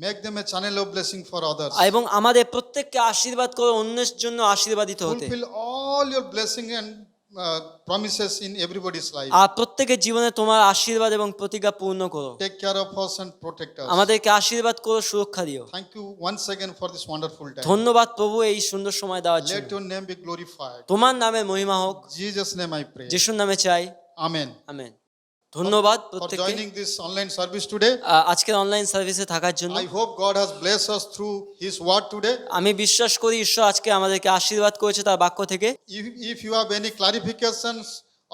Make them a channel of blessing for others. এবং আমাদের প্রত্যেককে আশীর্বাদ করো অন্যের জন্য আশীর্বাদিত হতে। Fulfill all your blessing and promises in everybody's life. আর প্রত্যেকের জীবনে তোমার আশীর্বাদ এবং প্রতিজ্ঞা পূর্ণ করো। Take care of us and protect us. আমাদেরকে আশীর্বাদ করো, সুরক্ষা দিও। Thank you once again for this wonderful time. ধন্যবাদ প্রভু এই সুন্দর সময় দেওয়ার Let জন্য। your name be glorified. তোমার নামে মহিমা হোক, In Jesus' name I pray. যিশুর নামে চাই, Amen. আমেন। ধন্যবাদ For প্রত্যেককে joining this online service today. আজকের অনলাইন সার্ভিসে থাকার জন্য। I hope God has blessed us through His word today. আমি বিশ্বাস করি ঈশ্বর আজকে আমাদেরকে আশীর্বাদ করেছে তার বাক্য থেকে। If you have any clarifications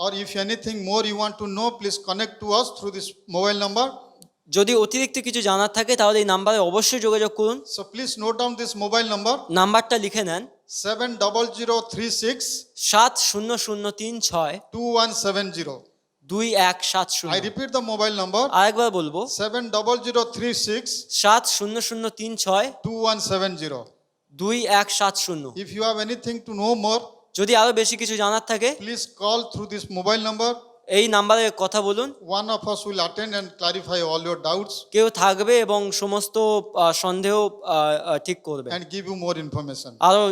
or if anything more you want to know, please connect to us through this mobile number. যদি অতিরিক্ত কিছু জানার থাকে তাহলে এই নাম্বারে অবশ্যই যোগাযোগ করুন। So please note down this mobile number নাম্বারটা লিখে নেন 70036 70036 2170. 2170। I repeat the mobile number আরেকবার বলবো 70036 70036 2170. 2170। If you have anything to know more, যদি আরো বেশি কিছু জানার থাকে please call through this mobile number. এই নাম্বারে কথা বলুন। One of us will attend and clarify all your doubts কেউ থাকবে এবং সমস্ত সন্দেহ ঠিক করবে, and give you more information. আরো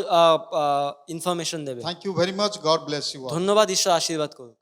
ইনফরমেশন দেবে। Thank you very much. God bless you all. ধন্যবাদ, ঈশ্বর আশীর্বাদ করুন।